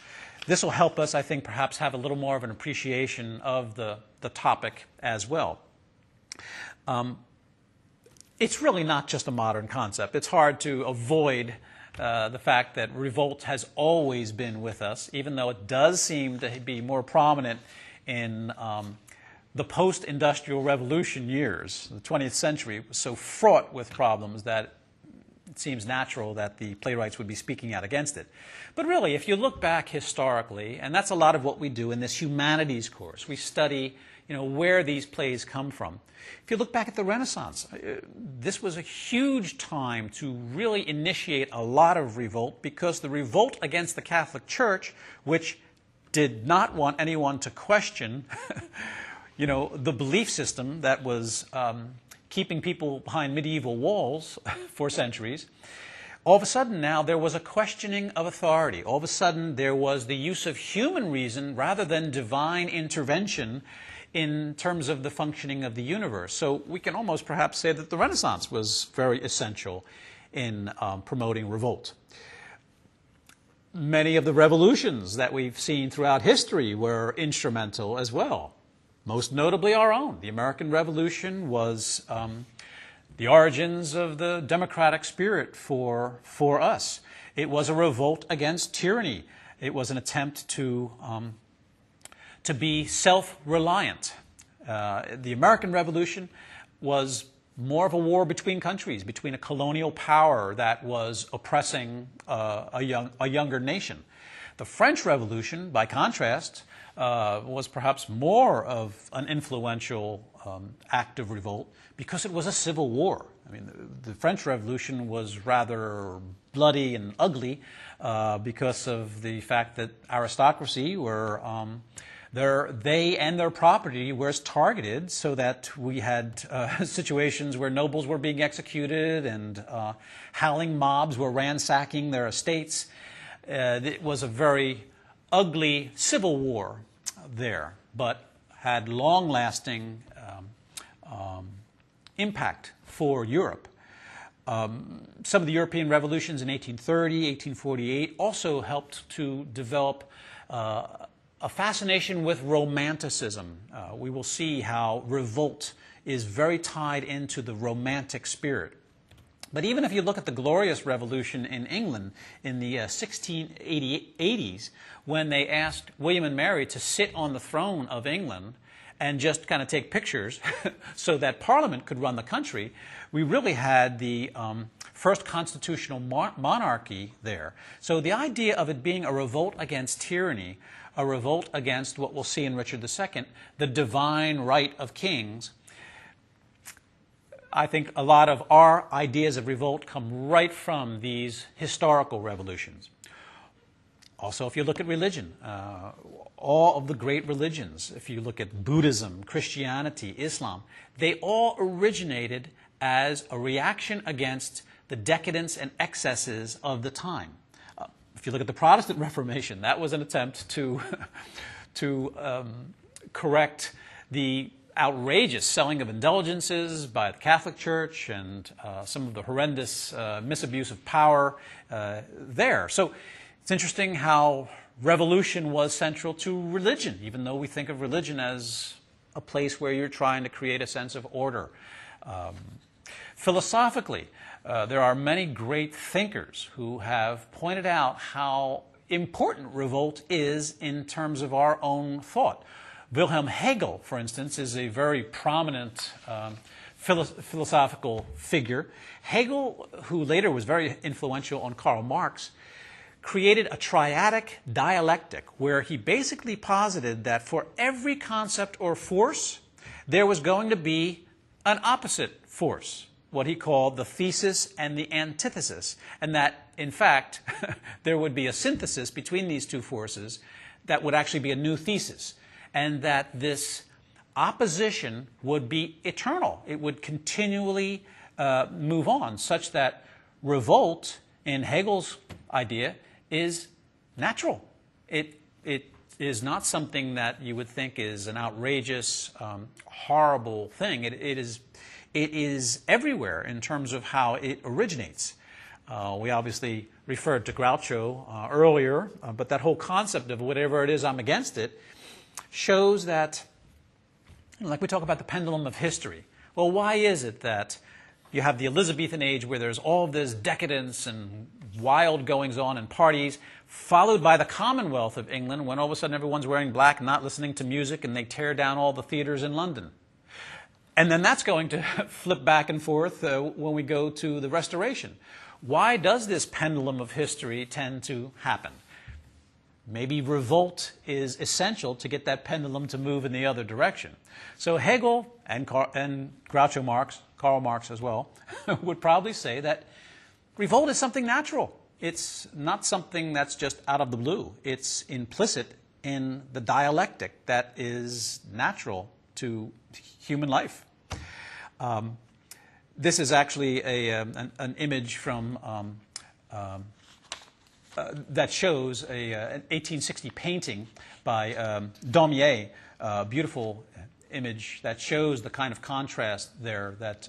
Speaker 1: This will help us, I think, perhaps have a little more of an appreciation of the topic as well. It's really not just a modern concept. It's hard to avoid the fact that revolt has always been with us, even though it does seem to be more prominent in the post-industrial revolution years. The 20th century was so fraught with problems that it seems natural that the playwrights would be speaking out against it. But really, if you look back historically, and that's a lot of what we do in this humanities course, we study, where these plays come from. If you look back at the Renaissance, this was a huge time to really initiate a lot of revolt, because the revolt against the Catholic Church, which did not want anyone to question the belief system that was keeping people behind medieval walls for centuries, all of a sudden now there was a questioning of authority. All of a sudden there was the use of human reason rather than divine intervention in terms of the functioning of the universe. So we can almost perhaps say that the Renaissance was very essential in promoting revolt. Many of the revolutions that we've seen throughout history were instrumental as well. Most notably our own. The American Revolution was the origins of the democratic spirit for us. It was a revolt against tyranny. It was an attempt to be self-reliant. The American Revolution was more of a war between countries, between a colonial power that was oppressing a younger nation. The French Revolution, by contrast, was perhaps more of an influential act of revolt because it was a civil war. I mean, the French Revolution was rather bloody and ugly because of the fact that aristocracy were, they and their property was targeted, so that we had situations where nobles were being executed and howling mobs were ransacking their estates. It was a very ugly civil war there, but had long-lasting impact for Europe. Some of the European revolutions in 1830, 1848 also helped to develop a fascination with Romanticism. We will see how revolt is very tied into the Romantic spirit. But even if you look at the Glorious Revolution in England in the 1680s, when they asked William and Mary to sit on the throne of England and just kind of take pictures so that Parliament could run the country, we really had the first constitutional monarchy there. So the idea of it being a revolt against tyranny, a revolt against what we'll see in Richard II, the divine right of kings, I think a lot of our ideas of revolt come right from these historical revolutions. Also, if you look at religion, all of the great religions, if you look at Buddhism, Christianity, Islam, they all originated as a reaction against the decadence and excesses of the time. If you look at the Protestant Reformation, that was an attempt to, correct the outrageous selling of indulgences by the Catholic Church and some of the horrendous misabuse of power there. So it's interesting how revolution was central to religion, even though we think of religion as a place where you're trying to create a sense of order. Philosophically, there are many great thinkers who have pointed out how important revolt is in terms of our own thought. Wilhelm Hegel, for instance, is a very prominent philosophical figure. Hegel, who later was very influential on Karl Marx, created a triadic dialectic where he basically posited that for every concept or force, there was going to be an opposite force, what he called the thesis and the antithesis, and that, in fact, there would be a synthesis between these two forces that would actually be a new thesis, and that this opposition would be eternal. It would continually move on, such that revolt, in Hegel's idea, is natural. It is not something that you would think is an outrageous, horrible thing. It is everywhere in terms of how it originates. We obviously referred to Groucho earlier, but that whole concept of whatever it is, I'm against it, shows that, like we talk about the pendulum of history. Well, why is it that you have the Elizabethan age where there's all this decadence and wild goings-on and parties, followed by the Commonwealth of England, when all of a sudden everyone's wearing black and not listening to music, and they tear down all the theaters in London. And then that's going to flip back and forth when we go to the Restoration. Why does this pendulum of history tend to happen? Maybe revolt is essential to get that pendulum to move in the other direction. So Hegel and Groucho Marx, Karl Marx as well, would probably say that revolt is something natural. It's not something that's just out of the blue. It's implicit in the dialectic that is natural to human life. This is actually an image from that shows an 1860 painting by Daumier, a beautiful image that shows the kind of contrast there that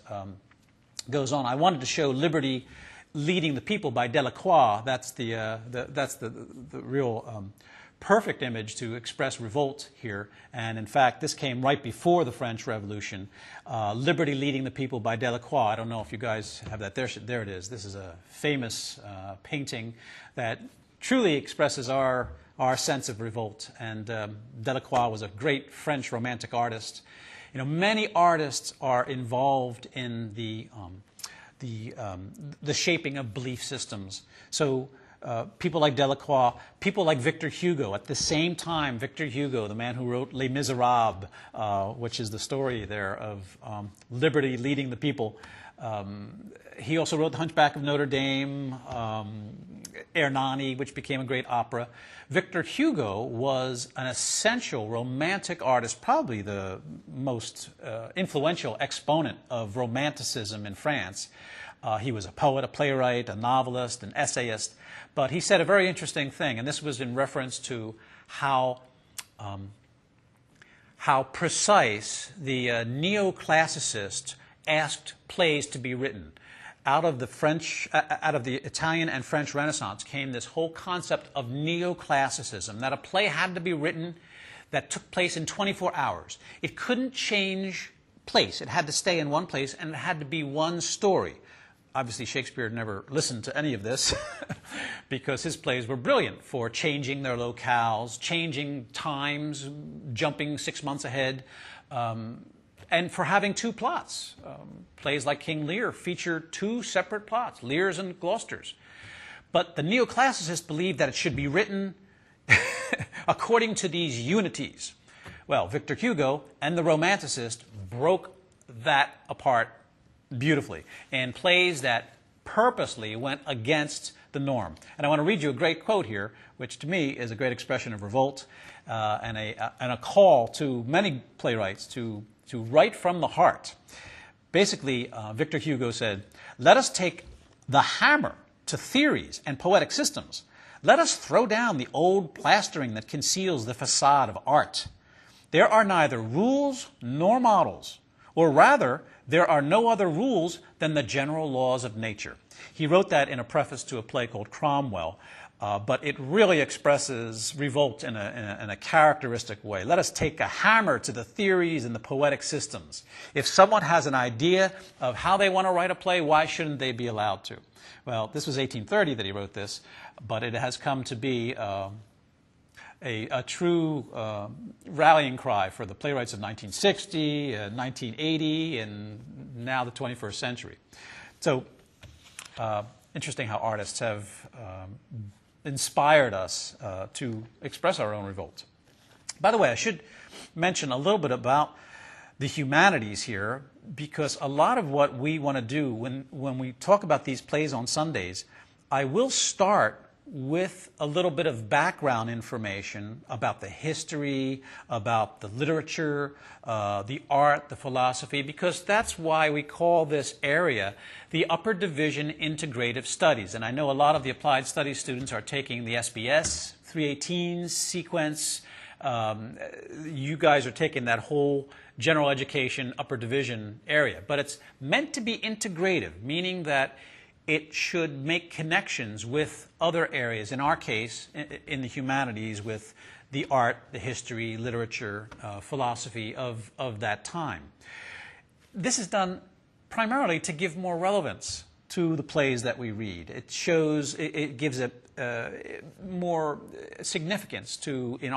Speaker 1: goes on. I wanted to show Liberty Leading the People by Delacroix. That's the real perfect image to express revolt here. And in fact, this came right before the French Revolution. Liberty Leading the People by Delacroix. I don't know if you guys have that. There it is. This is a famous painting that truly expresses our sense of revolt. And Delacroix was a great French Romantic artist. You know, many artists are involved in the shaping of belief systems. So people like Delacroix, people like Victor Hugo. At the same time, Victor Hugo, the man who wrote Les Miserables, which is the story there of liberty leading the people, he also wrote The Hunchback of Notre Dame, Hernani, which became a great opera. Victor Hugo was an essential romantic artist, probably the most influential exponent of Romanticism in France. He was a poet, a playwright, a novelist, an essayist. But he said a very interesting thing, and this was in reference to how precise the neoclassicists asked plays to be written. Out of the Italian and French Renaissance came this whole concept of neoclassicism, that a play had to be written that took place in 24 hours. It couldn't change place. It had to stay in one place, and it had to be one story. Obviously, Shakespeare never listened to any of this because his plays were brilliant for changing their locales, changing times, jumping 6 months ahead, and for having two plots. Plays like King Lear feature two separate plots, Lear's and Gloucester's. But the neoclassicists believed that it should be written according to these unities. Well, Victor Hugo and the Romanticists broke that apart beautifully in plays that purposely went against the norm. And I want to read you a great quote here, which to me is a great expression of revolt and a call to many playwrights to write from the heart. Basically, Victor Hugo said, "Let us take the hammer to theories and poetic systems. Let us throw down the old plastering that conceals the facade of art. There are neither rules nor models, or rather, there are no other rules than the general laws of nature. He wrote that in a preface to a play called Cromwell, but it really expresses revolt in a characteristic way. Let us take a hammer to the theories and the poetic systems. If someone has an idea of how they want to write a play, why shouldn't they be allowed to? Well, this was 1830 that he wrote this, but it has come to be a true rallying cry for the playwrights of 1960, 1980, and now the 21st century. So, interesting how artists have inspired us to express our own revolt. By the way, I should mention a little bit about the humanities here, because a lot of what we want to do when we talk about these plays on Sundays, I will start with a little bit of background information about the history, about the literature, the art, the philosophy, because that's why we call this area the Upper Division Integrative Studies. And I know a lot of the Applied Studies students are taking the SBS 318 sequence. You guys are taking that whole general education upper division area. But it's meant to be integrative, meaning that it should make connections with other areas, in our case, in the humanities, with the art, the history, literature, philosophy of that time. This is done primarily to give more relevance to the plays that we read. It shows, it gives it more significance to, in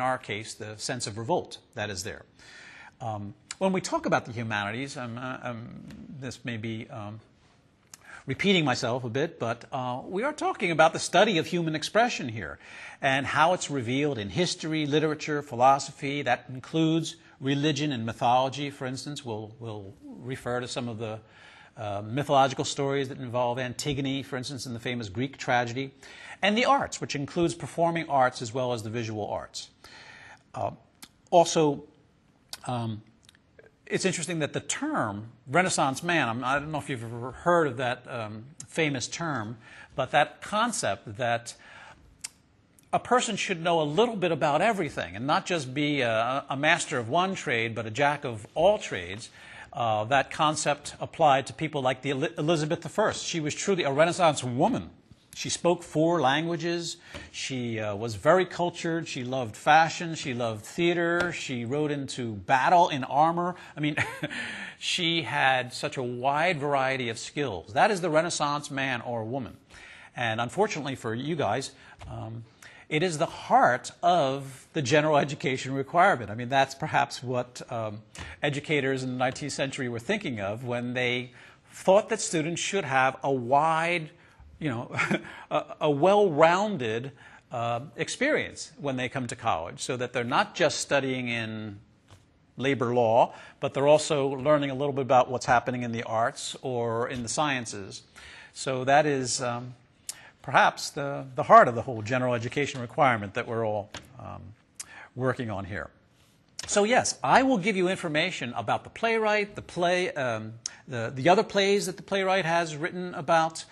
Speaker 1: our case, the sense of revolt that is there. When we talk about the humanities, this may be repeating myself a bit, but we are talking about the study of human expression here and how it's revealed in history, literature, philosophy. That includes religion and mythology, for instance. We'll refer to some of the mythological stories that involve Antigone, for instance, in the famous Greek tragedy. And the arts, which includes performing arts as well as the visual arts. Also, it's interesting that the term Renaissance man, I don't know if you've ever heard of that famous term, but that concept that a person should know a little bit about everything and not just be a master of one trade, but a jack of all trades. That concept applied to people like Elizabeth I. She was truly a Renaissance woman. She spoke 4 languages. She was very cultured. She loved fashion. She loved theater. She rode into battle in armor. I mean, she had such a wide variety of skills. That is the Renaissance man or woman. And unfortunately for you guys, it is the heart of the general education requirement. I mean, that's perhaps what educators in the 19th century were thinking of when they thought that students should have a wide, a well-rounded experience when they come to college, so that they're not just studying in labor law, but they're also learning a little bit about what's happening in the arts or in the sciences. So that is perhaps the heart of the whole general education requirement that we're all working on here. So yes, I will give you information about the playwright, the play, the other plays that the playwright has written about.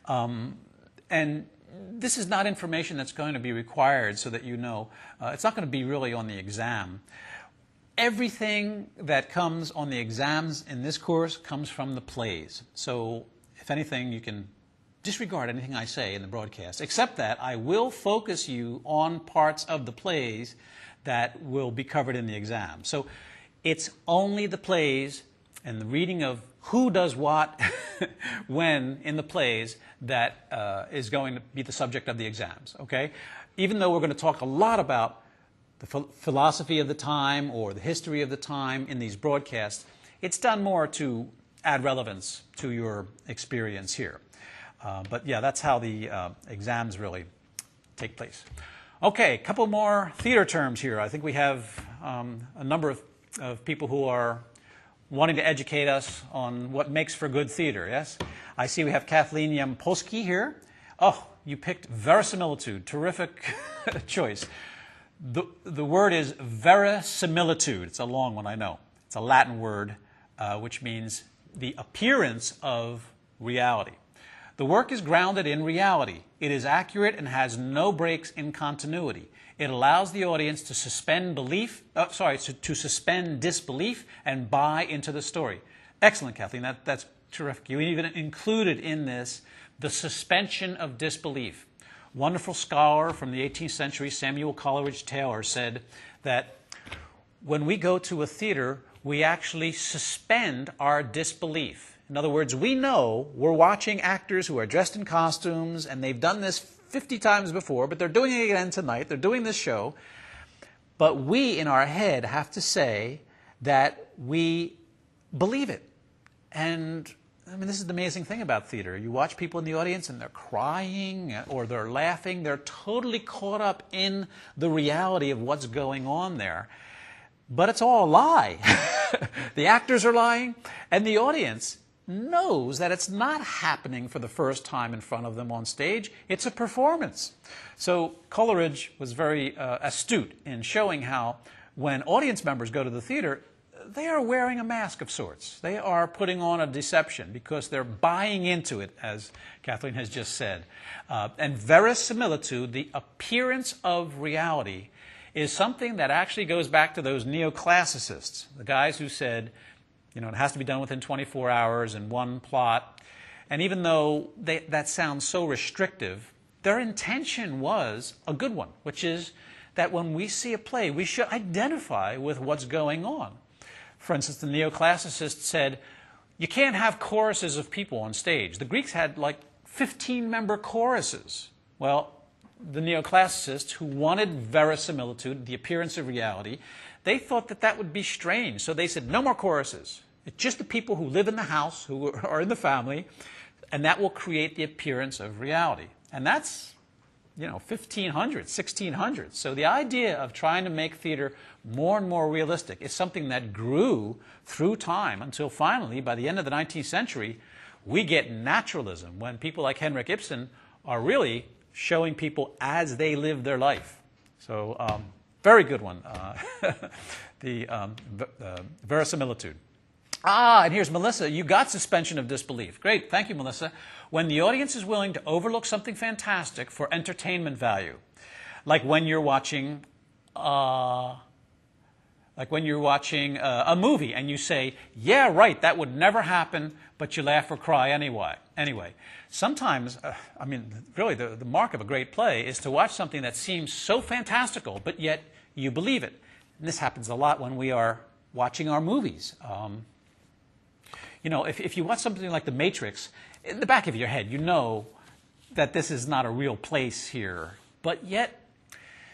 Speaker 1: And this is not information that's going to be required so that you know. It's not going to be really on the exam. Everything that comes on the exams in this course comes from the plays. So if anything, you can disregard anything I say in the broadcast, except that I will focus you on parts of the plays that will be covered in the exam. So it's only the plays and the reading of who does what when in the plays that is going to be the subject of the exams, okay? Even though we're going to talk a lot about the philosophy of the time or the history of the time in these broadcasts, it's done more to add relevance to your experience here. But yeah, that's how the exams really take place. Okay, a couple more theater terms here. I think we have a number of people who are wanting to educate us on what makes for good theater, yes? I see we have Kathleen Yampolsky here. Oh, you picked verisimilitude. Terrific choice. The word is verisimilitude. It's a long one, I know. It's a Latin word which means the appearance of reality. The work is grounded in reality. It is accurate and has no breaks in continuity. It allows the audience to suspend to suspend disbelief and buy into the story. Excellent, Kathleen. That's terrific. You even included in this the suspension of disbelief. Wonderful scholar from the 18th century, Samuel Coleridge Taylor, said that when we go to a theater, we actually suspend our disbelief. In other words, we know we're watching actors who are dressed in costumes, and they've done this 50 times before, but they're doing it again tonight. They're doing this show. But we, in our head, have to say that we believe it. And I mean, this is the amazing thing about theater. You watch people in the audience and they're crying or they're laughing. They're totally caught up in the reality of what's going on there. But it's all a lie. The actors are lying, and the audience knows that it's not happening for the first time in front of them on stage. It's a performance. So Coleridge was very astute in showing how when audience members go to the theater, they are wearing a mask of sorts. They are putting on a deception because they're buying into it, as Kathleen has just said. And verisimilitude, the appearance of reality, is something that actually goes back to those neoclassicists, the guys who said, it has to be done within 24 hours and one plot. And even though that sounds so restrictive, their intention was a good one, which is that when we see a play, we should identify with what's going on. For instance, the neoclassicists said, you can't have choruses of people on stage. The Greeks had like 15-member choruses. Well, the neoclassicists, who wanted verisimilitude, the appearance of reality, they thought that would be strange. So they said, no more choruses. It's just the people who live in the house, who are in the family, and that will create the appearance of reality. And that's, 1500s, 1600s. So the idea of trying to make theater more and more realistic is something that grew through time until finally, by the end of the 19th century, we get naturalism, when people like Henrik Ibsen are really showing people as they live their life. So very good one, the verisimilitude. And here's Melissa. You got suspension of disbelief. Great. Thank you, Melissa. When the audience is willing to overlook something fantastic for entertainment value, like when you're watching a movie and you say, yeah, right, that would never happen, but you laugh or cry anyway. Sometimes, really the mark of a great play is to watch something that seems so fantastical, but yet you believe it. And this happens a lot when we are watching our movies. If you watch something like The Matrix, in the back of your head, you know that this is not a real place here, but yet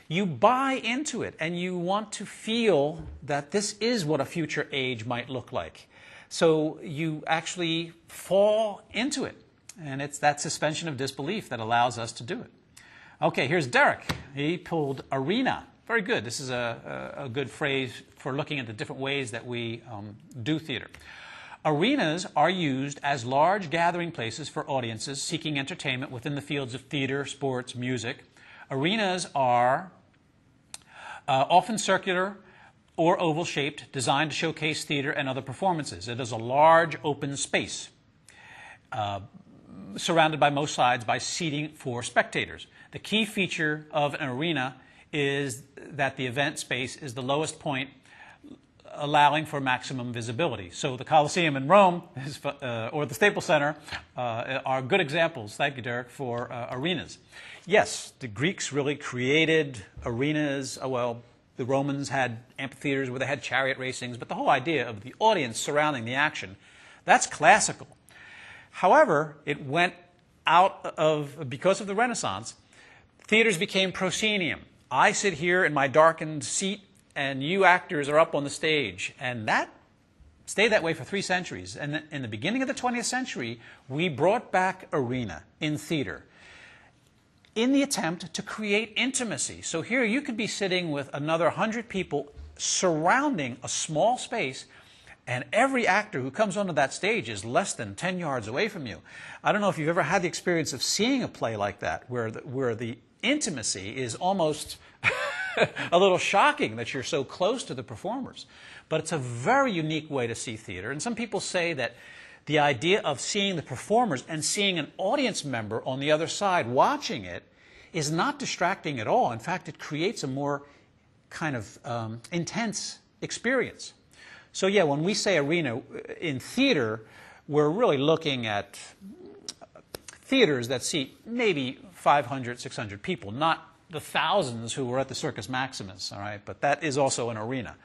Speaker 1: you buy into it and you want to feel that this is what a future age might look like. So you actually fall into it, and it's that suspension of disbelief that allows us to do it. Okay, here's Derek. He pulled arena. Very good. This is a good phrase for looking at the different ways that we do theater. Arenas are used as large gathering places for audiences seeking entertainment within the fields of theater, sports, music. Arenas are often circular or oval-shaped, designed to showcase theater and other performances. It is a large open space surrounded by most sides by seating for spectators. The key feature of an arena is that the event space is the lowest point, allowing for maximum visibility. So the Colosseum in Rome or the Staples Center are good examples, thank you, Derek, for arenas. Yes, the Greeks really created arenas. The Romans had amphitheaters where they had chariot racings, but the whole idea of the audience surrounding the action, that's classical. However, it went because of the Renaissance, theaters became proscenium. I sit here in my darkened seat, and you actors are up on the stage. And that stayed that way for 3 centuries. And in the beginning of the 20th century, we brought back arena in theater in the attempt to create intimacy. So here you could be sitting with another 100 people surrounding a small space, and every actor who comes onto that stage is less than 10 yards away from you. I don't know if you've ever had the experience of seeing a play like that, where the intimacy is almost a little shocking that you're so close to the performers. But it's a very unique way to see theater. And some people say that the idea of seeing the performers and seeing an audience member on the other side watching it is not distracting at all. In fact, it creates a more kind of intense experience. So yeah, when we say arena in theater, we're really looking at theaters that seat maybe 500, 600 people, not the thousands who were at the Circus Maximus, all right? But that is also an arena.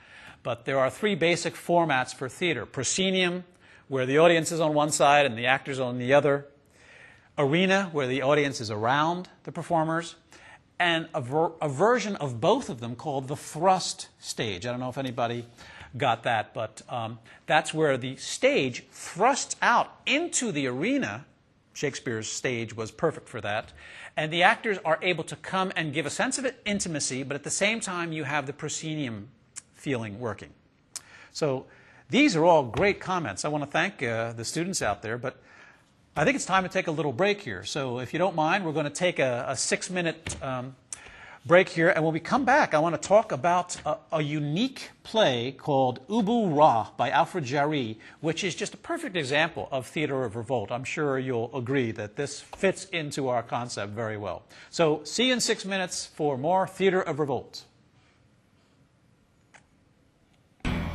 Speaker 1: But there are three basic formats for theater. Proscenium, where the audience is on one side and the actors on the other. Arena, where the audience is around the performers. And a version of both of them called the thrust stage. I don't know if anybody got that, but that's where the stage thrusts out into the arena. Shakespeare's stage was perfect for that. And the actors are able to come and give a sense of intimacy, but at the same time you have the proscenium feeling working. So these are all great comments. I want to thank the students out there, but I think it's time to take a little break here. So if you don't mind, we're going to take a 6-minute break here, and when we come back, I want to talk about a unique play called Ubu Ra by Alfred Jarry, which is just a perfect example of theater of revolt. I'm sure you'll agree that this fits into our concept very well. So see you in 6 minutes for more Theater of Revolt.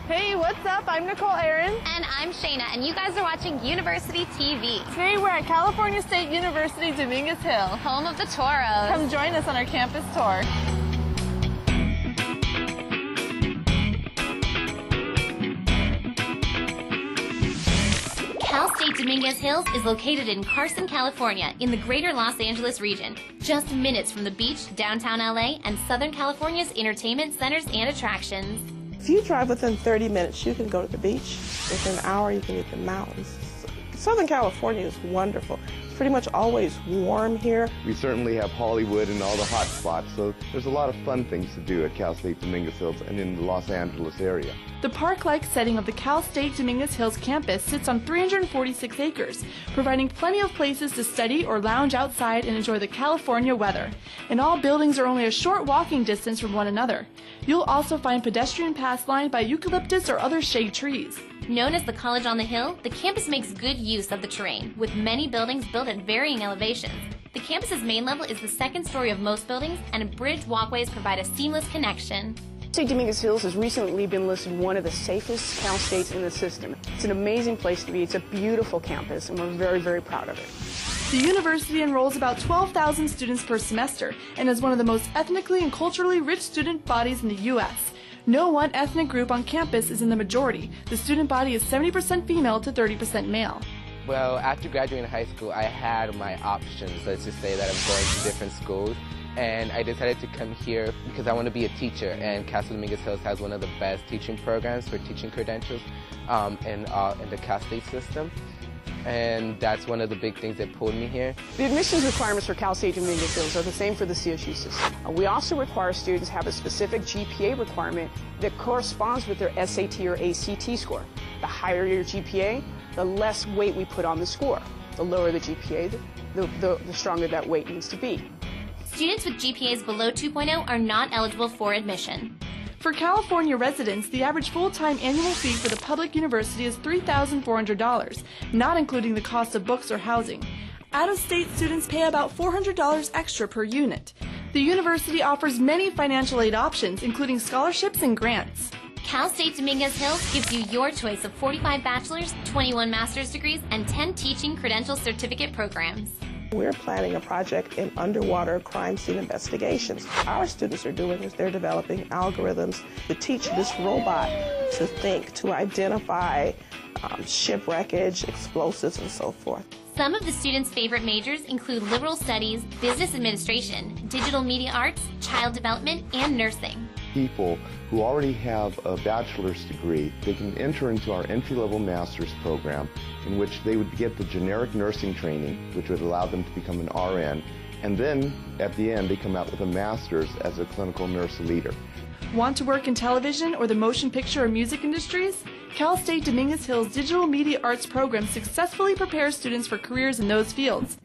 Speaker 3: Hey, what's up? I'm Nicole Aaron.
Speaker 4: And I'm Shayna, and you guys are watching University TV,
Speaker 3: Today we're at California State University, Dominguez Hill.
Speaker 4: home of the Toros.
Speaker 3: Come join us on our campus tour.
Speaker 4: Cal State Dominguez Hills is located in Carson, California, in the greater Los Angeles region, just minutes from the beach, downtown LA, and Southern California's entertainment centers and attractions.
Speaker 5: If you drive within 30 minutes, you can go to the beach. Within an hour, you can hit the mountains. Southern California is wonderful. It's pretty much always warm here.
Speaker 6: We certainly have Hollywood and all the hot spots, so there's a lot of fun things to do at Cal State Dominguez Hills and in the Los Angeles area.
Speaker 3: The park-like setting of the Cal State Dominguez Hills campus sits on 346 acres, providing plenty of places to study or lounge outside and enjoy the California weather. And all buildings are only a short walking distance from one another. You'll also find pedestrian paths lined by eucalyptus or other shade trees.
Speaker 4: Known as the College on the Hill, the campus makes good use of the terrain, with many buildings built at varying elevations. The campus's main level is the second story of most buildings, and bridge walkways provide a seamless connection.
Speaker 7: St. Dominguez Hills has recently been listed one of the safest Cal States in the system. It's an amazing place to be. It's a beautiful campus, and we're very, very proud of it.
Speaker 3: The university enrolls about 12,000 students per semester and is one of the most ethnically and culturally rich student bodies in the U.S. No one ethnic group on campus is in the majority. The student body is 70% female to 30% male.
Speaker 8: Well, after graduating high school, I had my options. Let's just say that I'm going to different schools. And I decided to come here because I want to be a teacher, and Cal State Dominguez Hills has one of the best teaching programs for teaching credentials in the Cal State system. And that's one of the big things that pulled me here.
Speaker 7: The admissions requirements for Cal State Dominguez Hills are the same for the CSU system. We also require students have a specific GPA requirement that corresponds with their SAT or ACT score. The higher your GPA, the less weight we put on the score. The lower the GPA, the stronger that weight needs to be.
Speaker 4: Students with GPAs below 2.0 are not eligible for admission.
Speaker 3: For California residents, the average full-time annual fee for the public university is $3,400, not including the cost of books or housing. Out-of-state students pay about $400 extra per unit. The university offers many financial aid options, including scholarships and grants.
Speaker 4: Cal State Dominguez Hills gives you your choice of 45 bachelor's, 21 master's degrees, and 10 teaching credential certificate programs.
Speaker 5: We're planning a project in underwater crime scene investigations. Our students are doing is they're developing algorithms to teach this robot to think, to identify shipwreckage, explosives, and so forth.
Speaker 4: Some of the students' favorite majors include liberal studies, business administration, digital media arts, child development, and nursing.
Speaker 6: People who already have a bachelor's degree, they can enter into our entry-level master's program in which they would get the generic nursing training, which would allow them to become an RN, and then at the end they come out with a master's as a clinical nurse leader.
Speaker 3: Want to work in television or the motion picture or music industries? Cal State Dominguez Hills Digital Media Arts program successfully prepares students for careers in those fields.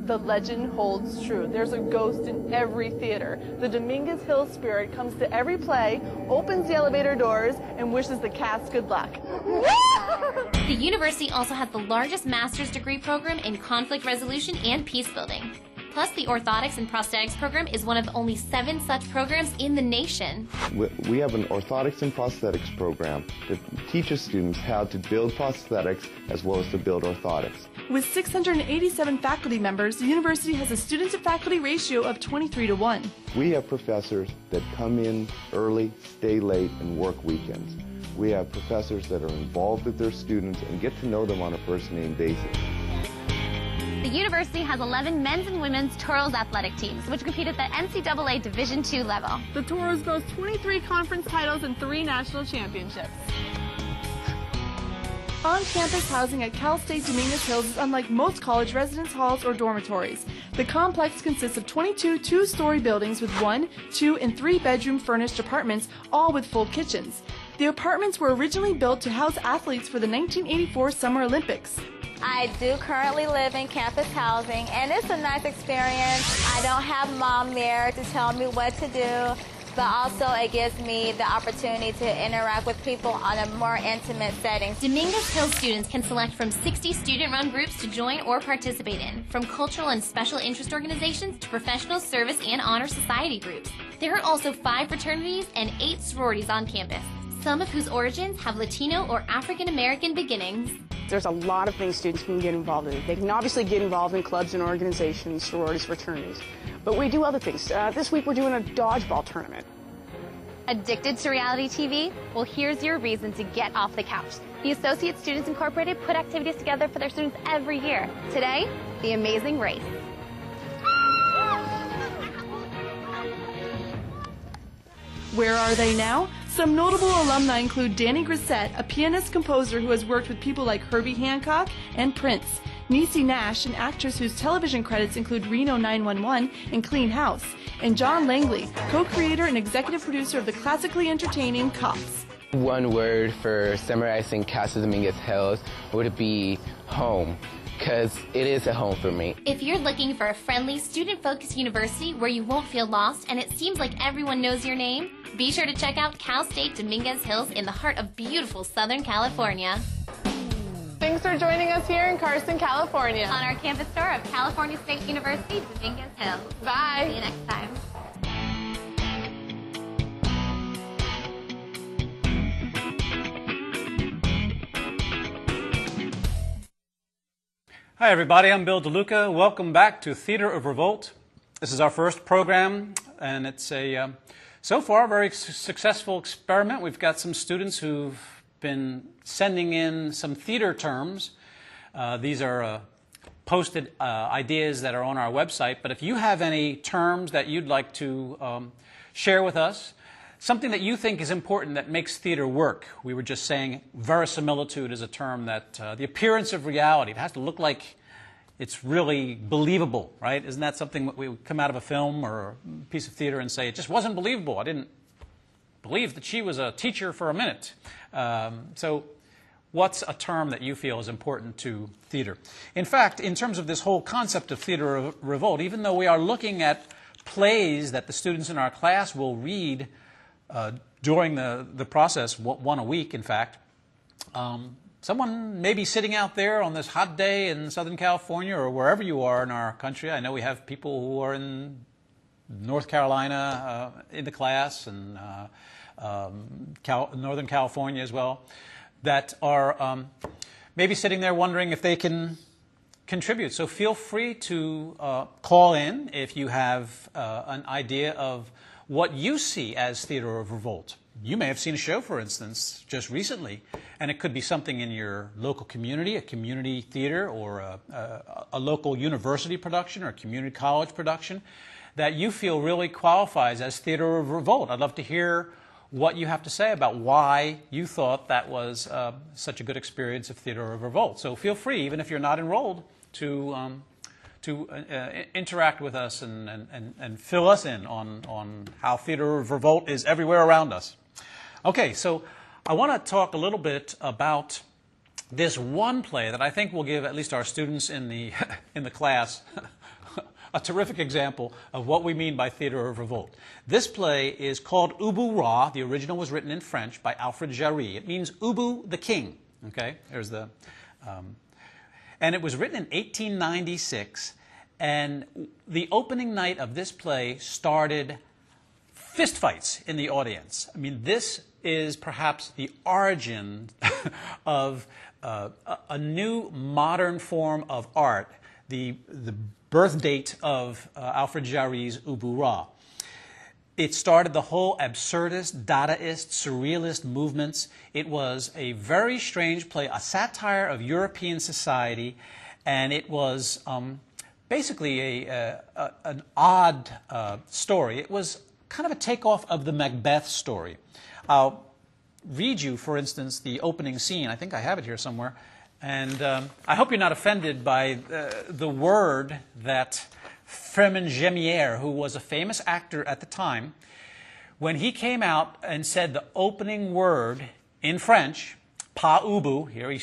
Speaker 3: The legend holds true. There's a ghost in every theater. The Dominguez Hills spirit comes to every play, opens the elevator doors, and wishes the cast good luck.
Speaker 4: The university also has the largest master's degree program in conflict resolution and peace building. Plus, the orthotics and prosthetics program is one of only 7 such programs in the nation.
Speaker 6: We have an orthotics and prosthetics program that teaches students how to build prosthetics as well as to build orthotics.
Speaker 3: With 687 faculty members, the university has a student-to-faculty ratio of 23-1.
Speaker 6: We have professors that come in early, stay late, and work weekends. We have professors that are involved with their students and get to know them on a first-name basis.
Speaker 4: The university has 11 men's and women's Toros athletic teams, which compete at the NCAA Division II level.
Speaker 3: The Toros boast 23 conference titles and 3 national championships. On-campus housing at Cal State Dominguez Hills is unlike most college residence halls or dormitories. The complex consists of 22 two-story buildings with 1, 2, and 3-bedroom furnished apartments, all with full kitchens. The apartments were originally built to house athletes for the 1984 Summer Olympics.
Speaker 9: I do currently live in campus housing, and it's a nice experience. I don't have mom there to tell me what to do, but also it gives me the opportunity to interact with people on a more intimate setting.
Speaker 4: Dominguez Hills students can select from 60 student-run groups to join or participate in, from cultural and special interest organizations to professional service and honor society groups. There are also 5 fraternities and 8 sororities on campus, some of whose origins have Latino or African American beginnings.
Speaker 7: There's a lot of things students can get involved in. They can obviously get involved in clubs and organizations, sororities, fraternities. But we do other things. This week we're doing a dodgeball tournament.
Speaker 4: Addicted to reality TV? Well, here's your reason to get off the couch. The Associate Students Incorporated put activities together for their students every year. Today, The Amazing Race.
Speaker 3: Where are they now? Some notable alumni include Danny Grissett, a pianist-composer who has worked with people like Herbie Hancock and Prince, Niecy Nash, an actress whose television credits include Reno 911 and Clean House, and John Langley, co-creator and executive producer of the classically entertaining Cops.
Speaker 8: One word for summarizing Casa Dominguez Hills would be home, because it is a home for me.
Speaker 4: If you're looking for a friendly, student-focused university where you won't feel lost and it seems like everyone knows your name, be sure to check out Cal State Dominguez Hills in the heart of beautiful Southern California.
Speaker 3: Thanks for joining us here in Carson, California.
Speaker 4: On our campus tour of California State University, Dominguez Hills.
Speaker 3: Bye.
Speaker 4: See you next time.
Speaker 1: Hi everybody, I'm Bill DeLuca. Welcome back to Theater of Revolt. This is our first program, and it's a, so far, very successful experiment. We've got some students who've been sending in some theater terms. These are posted ideas that are on our website, but if you have any terms that you'd like to share with us, something that you think is important that makes theater work. We were just saying verisimilitude is a term that, the appearance of reality, it has to look like it's really believable, right? Isn't that something that we would come out of a film or a piece of theater and say, it just wasn't believable. I didn't believe that she was a teacher for a minute. So what's a term that you feel is important to theater? In fact, in terms of this whole concept of theater of revolt, even though we are looking at plays that the students in our class will read during the process, one a week, in fact, someone may be sitting out there on this hot day in Southern California or wherever you are in our country. I know we have people who are in North Carolina in the class and Northern California as well, that are maybe sitting there wondering if they can contribute. So feel free to call in if you have an idea of what you see as theater of revolt. You may have seen a show, for instance, just recently, and it could be something in your local community, a community theater, or a local university production or a community college production that you feel really qualifies as theater of revolt. I'd love to hear what you have to say about why you thought that was such a good experience of theater of revolt. So feel free, even if you're not enrolled, to interact with us and fill us in on how theater of revolt is everywhere around us. Okay, so I want to talk a little bit about this one play that I think will give at least our students in the class a terrific example of what we mean by theater of revolt. This play is called Ubu Ra. The original was written in French by Alfred Jarry. It means Ubu the king. Okay, there's the, and it was written in 1896, and the opening night of this play started fistfights in the audience. I mean, this is perhaps the origin of a new modern form of art, the birth date of Alfred Jarry's Ubu Roi. It started the whole absurdist, Dadaist, surrealist movements. It was a very strange play, a satire of European society, and it was basically an odd story. It was kind of a takeoff of the Macbeth story. I'll read you, for instance, the opening scene. I think I have it here somewhere. And I hope you're not offended by the word that Firmin Gemier, who was a famous actor at the time, when he came out and said the opening word in French, Pa Ubu, here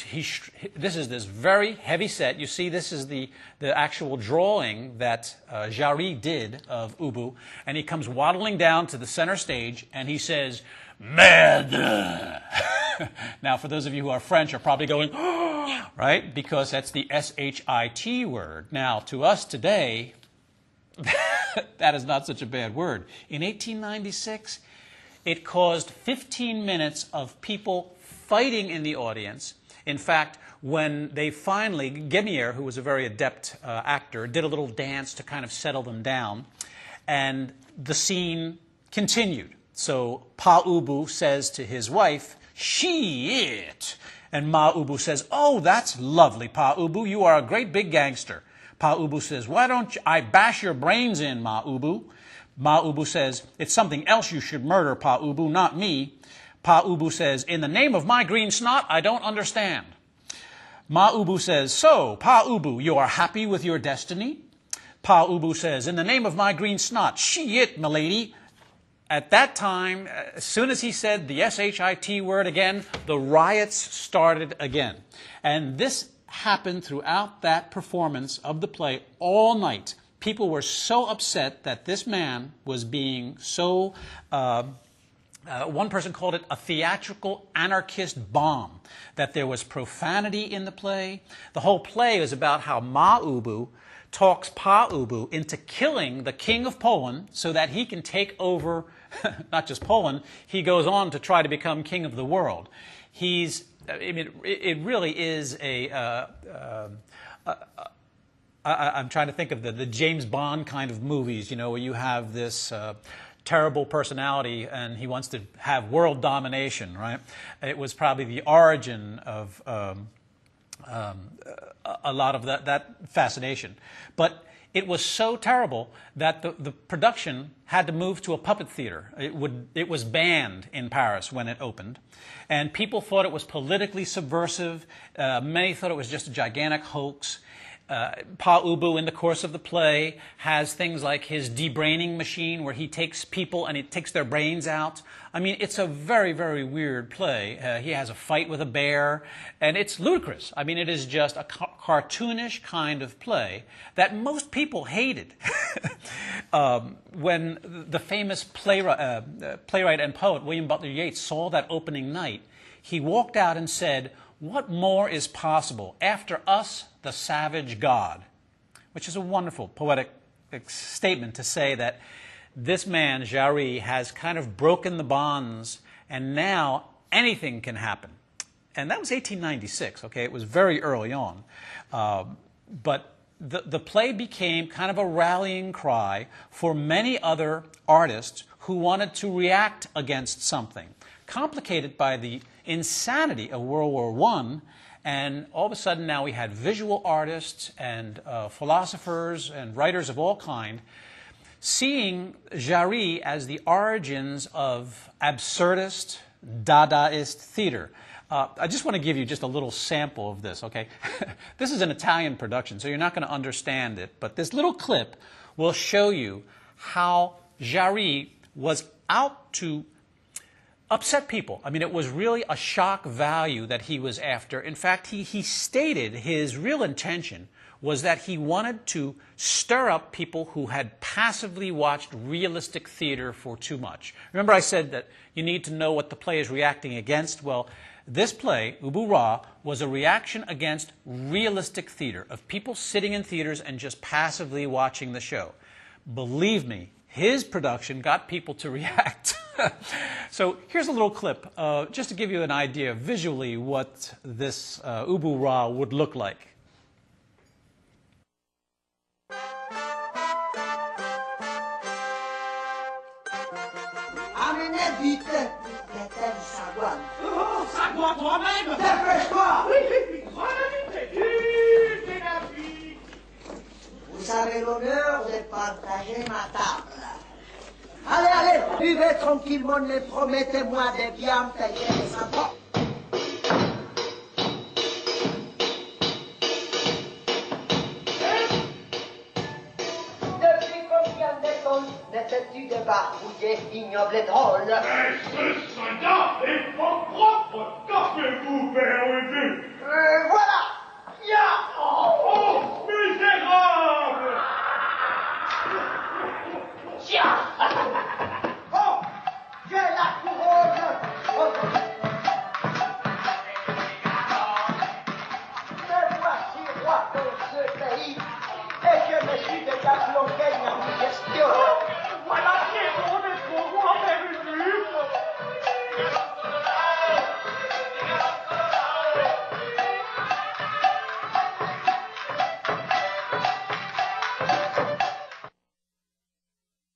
Speaker 1: this is this very heavy set. You see, this is the actual drawing that Jarry did of Ubu, and he comes waddling down to the center stage, and he says, Merde! Now, for those of you who are French, are probably going, oh, right? Because that's the S-H-I-T word. Now, to us today, that is not such a bad word. In 1896, it caused 15 minutes of people fighting in the audience. In fact, when they finally, Gemier, who was a very adept actor, did a little dance to kind of settle them down, and the scene continued. So Pa Ubu says to his wife, "She-it." And Ma Ubu says, "Oh, that's lovely, Pa Ubu. You are a great big gangster." Pa Ubu says, "Why don't I bash your brains in, Ma Ubu?" Ma Ubu says, "It's something else you should murder, Pa Ubu, not me." Pa Ubu says, "In the name of my green snot, I don't understand." Ma Ubu says, "So, Pa Ubu, you are happy with your destiny?" Pa Ubu says, "In the name of my green snot, she-it, milady." At that time, as soon as he said the S-H-I-T word again, the riots started again. And this happened throughout that performance of the play all night. People were so upset that this man was being so, one person called it a theatrical anarchist bomb, that there was profanity in the play. The whole play is about how Ma Ubu talks Pa Ubu into killing the king of Poland so that he can take over not just Poland, he goes on to try to become king of the world. I mean, it really is I'm trying to think of the James Bond kind of movies, you know, where you have this terrible personality and he wants to have world domination, right? It was probably the origin of a lot of that fascination. But it was so terrible that the production had to move to a puppet theater. It was banned in Paris when it opened. And people thought it was politically subversive. Many thought it was just a gigantic hoax. Pa Ubu, in the course of the play, has things like his debraining machine where he takes people and he takes their brains out. I mean, it's a very, very weird play. He has a fight with a bear, and it's ludicrous. I mean, it is just a cartoonish kind of play that most people hated. When the famous playwright and poet William Butler Yeats saw that opening night, he walked out and said, "What more is possible? After us, the savage God," which is a wonderful poetic statement to say that this man, Jarry, has kind of broken the bonds, and now anything can happen. And that was 1896, okay? It was very early on. But the play became kind of a rallying cry for many other artists who wanted to react against something, complicated by the insanity of World War I. And all of a sudden now we had visual artists and philosophers and writers of all kind seeing Jarry as the origins of absurdist, Dadaist theater. I just want to give you just a little sample of this, okay? This is an Italian production, so you're not going to understand it, but this little clip will show you how Jarry was out to upset people. I mean, it was really a shock value that he was after. In fact, he stated his real intention was that he wanted to stir up people who had passively watched realistic theater for too much. Remember I said that you need to know what the play is reacting against? Well, This play, Ubu Ra, was a reaction against realistic theater, of people sitting in theaters and just passively watching the show. Believe me, his production got people to react. So here's a little clip, just to give you an idea visually what this Ubu Ra would look like.
Speaker 10: Amenez vite, dit-elle Sagouane.
Speaker 2: Oh, Sagouane toi-même!
Speaker 10: Dépêche-toi!
Speaker 2: Oui, c'est la vie!
Speaker 10: Vous avez l'honneur de partager ma table. Allez, allez, buvez tranquillement et promettez-moi de bien payer les impôts. Depuis combien de temps n'étais-tu de barbouiller, ignoble et drôle?
Speaker 2: Ce soldat est pas propre! Qu'avez-vous perdu?
Speaker 10: Voilà! Ya!
Speaker 2: Oh, misérable!
Speaker 10: Tiens! Oh! J'ai la couronne! Oh. Me voici roi dans ce pays et je me suis déjà planqué dans ma gestion.
Speaker 2: Voilà qui est bon d'être roi perdu!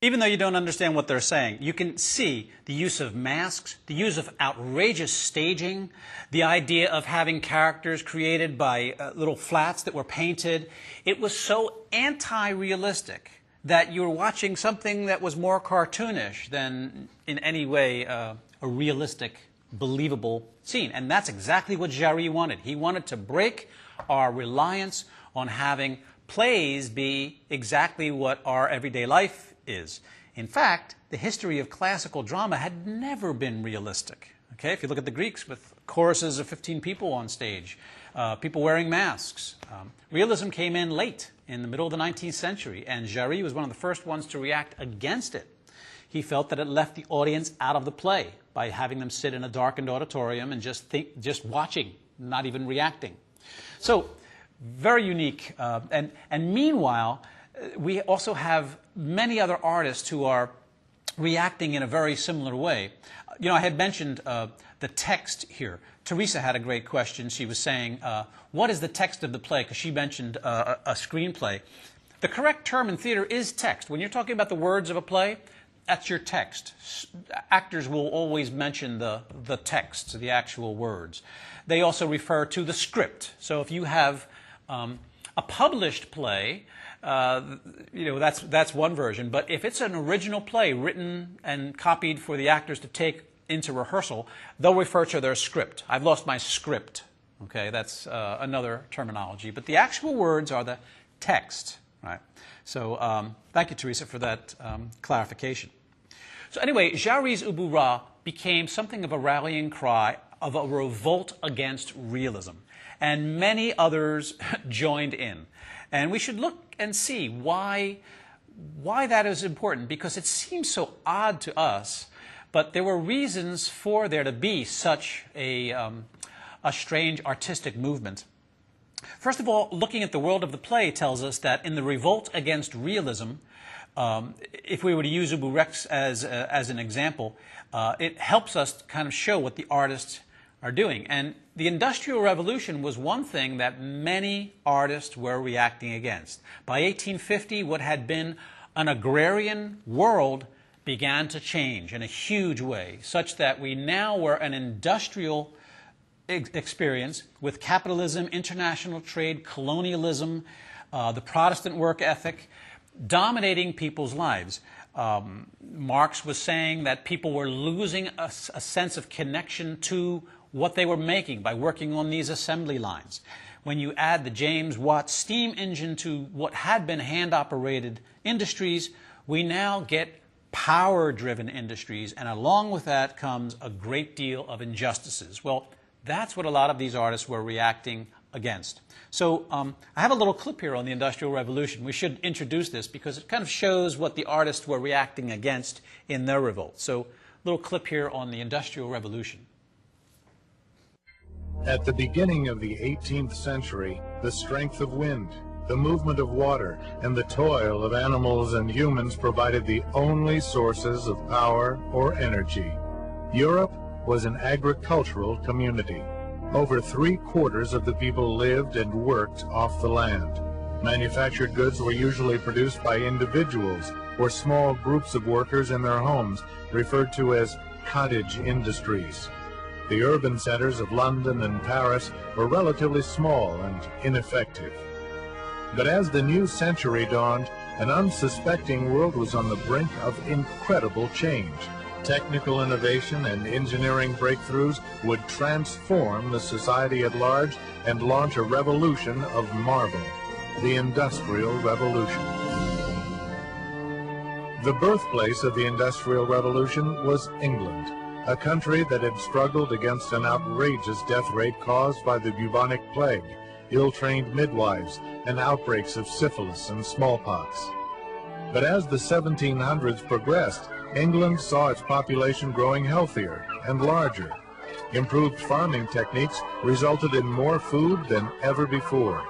Speaker 1: Even though you don't understand what they're saying, you can see the use of masks, the use of outrageous staging, the idea of having characters created by little flats that were painted. It was so anti-realistic that you were watching something that was more cartoonish than in any way a realistic, believable scene. And that's exactly what Jarry wanted. He wanted to break our reliance on having plays be exactly what our everyday life is. In fact, the history of classical drama had never been realistic. Okay, if you look at the Greeks with choruses of 15 people on stage, people wearing masks. Realism came in late, in the middle of the 19th century, and Jarry was one of the first ones to react against it. He felt that it left the audience out of the play by having them sit in a darkened auditorium and just watching, not even reacting. So, very unique. And meanwhile, we also have many other artists who are reacting in a very similar way. You know, I had mentioned the text here. Teresa had a great question. She was saying, what is the text of the play? Because she mentioned a screenplay. The correct term in theater is text. When you're talking about the words of a play, that's your text. Actors will always mention the text, the actual words. They also refer to the script. So if you have a published play, you know, that's one version. But if it's an original play written and copied for the actors to take into rehearsal, they'll refer to their script. I've lost my script. Okay, that's another terminology. But the actual words are the text, right? So thank you, Teresa, for that clarification. So anyway, Jarry's Ubu Ra became something of a rallying cry, of a revolt against realism. And many others joined in. And we should look and see why that is important, because it seems so odd to us, but there were reasons for there to be such a strange artistic movement. First of all, looking at the world of the play tells us that in the revolt against realism, if we were to use Ubu Rex as an example, it helps us kind of show what the artists are doing. And the Industrial Revolution was one thing that many artists were reacting against. By 1850, what had been an agrarian world began to change in a huge way, such that we now were an industrial experience with capitalism, international trade, colonialism, the Protestant work ethic dominating people's lives. Marx was saying that people were losing a sense of connection to what they were making by working on these assembly lines. When you add the James Watt steam engine to what had been hand-operated industries, we now get power-driven industries, and along with that comes a great deal of injustices. Well, that's what a lot of these artists were reacting against. So I have a little clip here on the Industrial Revolution. We should introduce this because it kind of shows what the artists were reacting against in their revolt. So a little clip here on the Industrial Revolution.
Speaker 11: At the beginning of the 18th century, the strength of wind, the movement of water, and the toil of animals and humans provided the only sources of power or energy. Europe was an agricultural community. Over 3/4 of the people lived and worked off the land. Manufactured goods were usually produced by individuals or small groups of workers in their homes, referred to as cottage industries. The urban centers of London and Paris were relatively small and ineffective. But as the new century dawned, an unsuspecting world was on the brink of incredible change. Technical innovation and engineering breakthroughs would transform the society at large and launch a revolution of marvel, the Industrial Revolution. The birthplace of the Industrial Revolution was England, a country that had struggled against an outrageous death rate caused by the bubonic plague, ill-trained midwives, and outbreaks of syphilis and smallpox. But as the 1700s progressed, England saw its population growing healthier and larger. Improved farming techniques resulted in more food than ever before.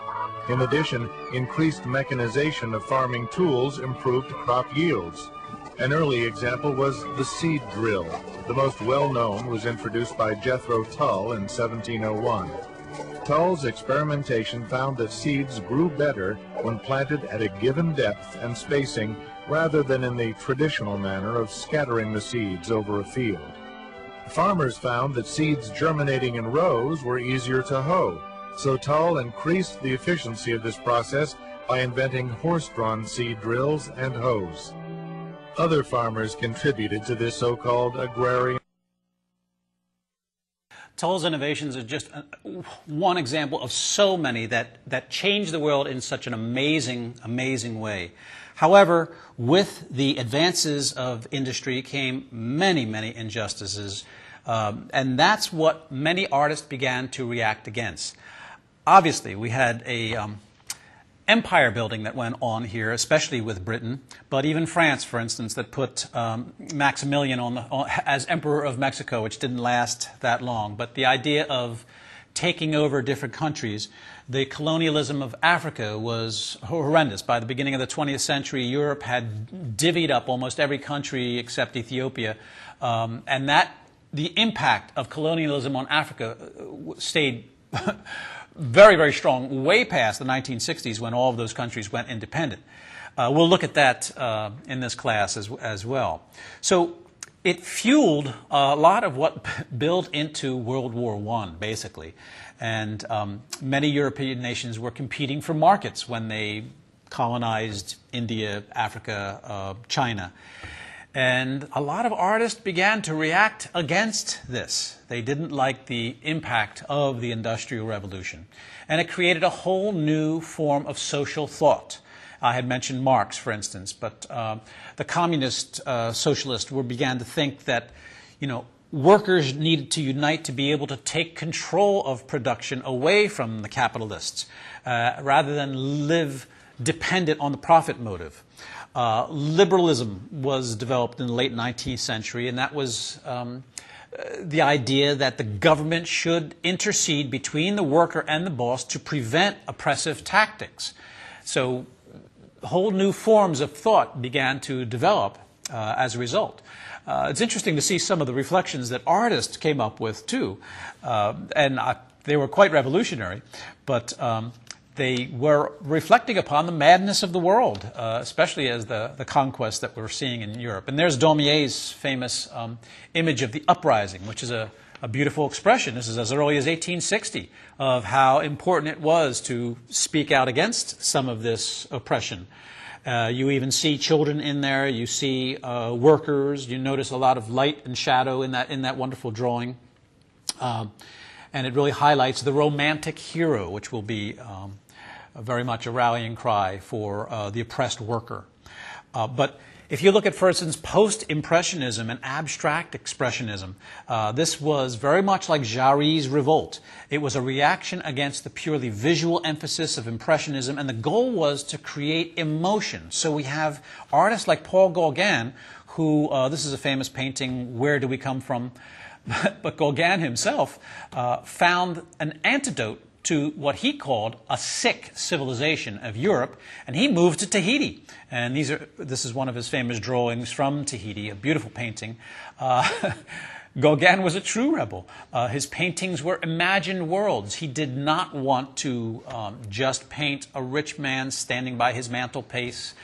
Speaker 11: In addition, increased mechanization of farming tools improved crop yields. An early example was the seed drill. The most well-known was introduced by Jethro Tull in 1701. Tull's experimentation found that seeds grew better when planted at a given depth and spacing rather than in the traditional manner of scattering the seeds over a field. Farmers found that seeds germinating in rows were easier to hoe, so Tull increased the efficiency of this process by inventing horse-drawn seed drills and hoes. Other farmers contributed to this so-called agrarian.
Speaker 1: Tull's innovations are just one example of so many that changed the world in such an amazing way. However, with the advances of industry came many injustices, and that's what many artists began to react against. Obviously, we had a empire building that went on here, especially with Britain, but even France, for instance, that put Maximilian as Emperor of Mexico, which didn't last that long. But the idea of taking over different countries, the colonialism of Africa was horrendous. By the beginning of the 20th century, Europe had divvied up almost every country except Ethiopia, and the impact of colonialism on Africa stayed very strong, way past the 1960s when all of those countries went independent. We'll look at that in this class as well. So it fueled a lot of what built into World War I, basically. And many European nations were competing for markets when they colonized India, Africa, China. And a lot of artists began to react against this. They didn't like the impact of the Industrial Revolution. And it created a whole new form of social thought. I had mentioned Marx, for instance, but the communist socialists began to think that, workers needed to unite to be able to take control of production away from the capitalists, rather than live dependent on the profit motive. Liberalism was developed in the late 19th century, and that was the idea that the government should intercede between the worker and the boss to prevent oppressive tactics. So whole new forms of thought began to develop as a result. It's interesting to see some of the reflections that artists came up with, too. They were quite revolutionary, but they were reflecting upon the madness of the world, especially as the conquest that we're seeing in Europe. And there's Daumier's famous image of the uprising, which is a beautiful expression. This is as early as 1860, of how important it was to speak out against some of this oppression. You even see children in there. You see workers. You notice a lot of light and shadow in that wonderful drawing. And it really highlights the romantic hero, which will be very much a rallying cry for the oppressed worker. But if you look at, for instance, post-impressionism and abstract expressionism, this was very much like Jarry's revolt. It was a reaction against the purely visual emphasis of impressionism, and the goal was to create emotion. So we have artists like Paul Gauguin, who, this is a famous painting, Where Do We Come From? But Gauguin himself found an antidote to what he called a sick civilization of Europe, and he moved to Tahiti. And this is one of his famous drawings from Tahiti, a beautiful painting. Gauguin was a true rebel. His paintings were imagined worlds. He did not want to just paint a rich man standing by his mantelpiece.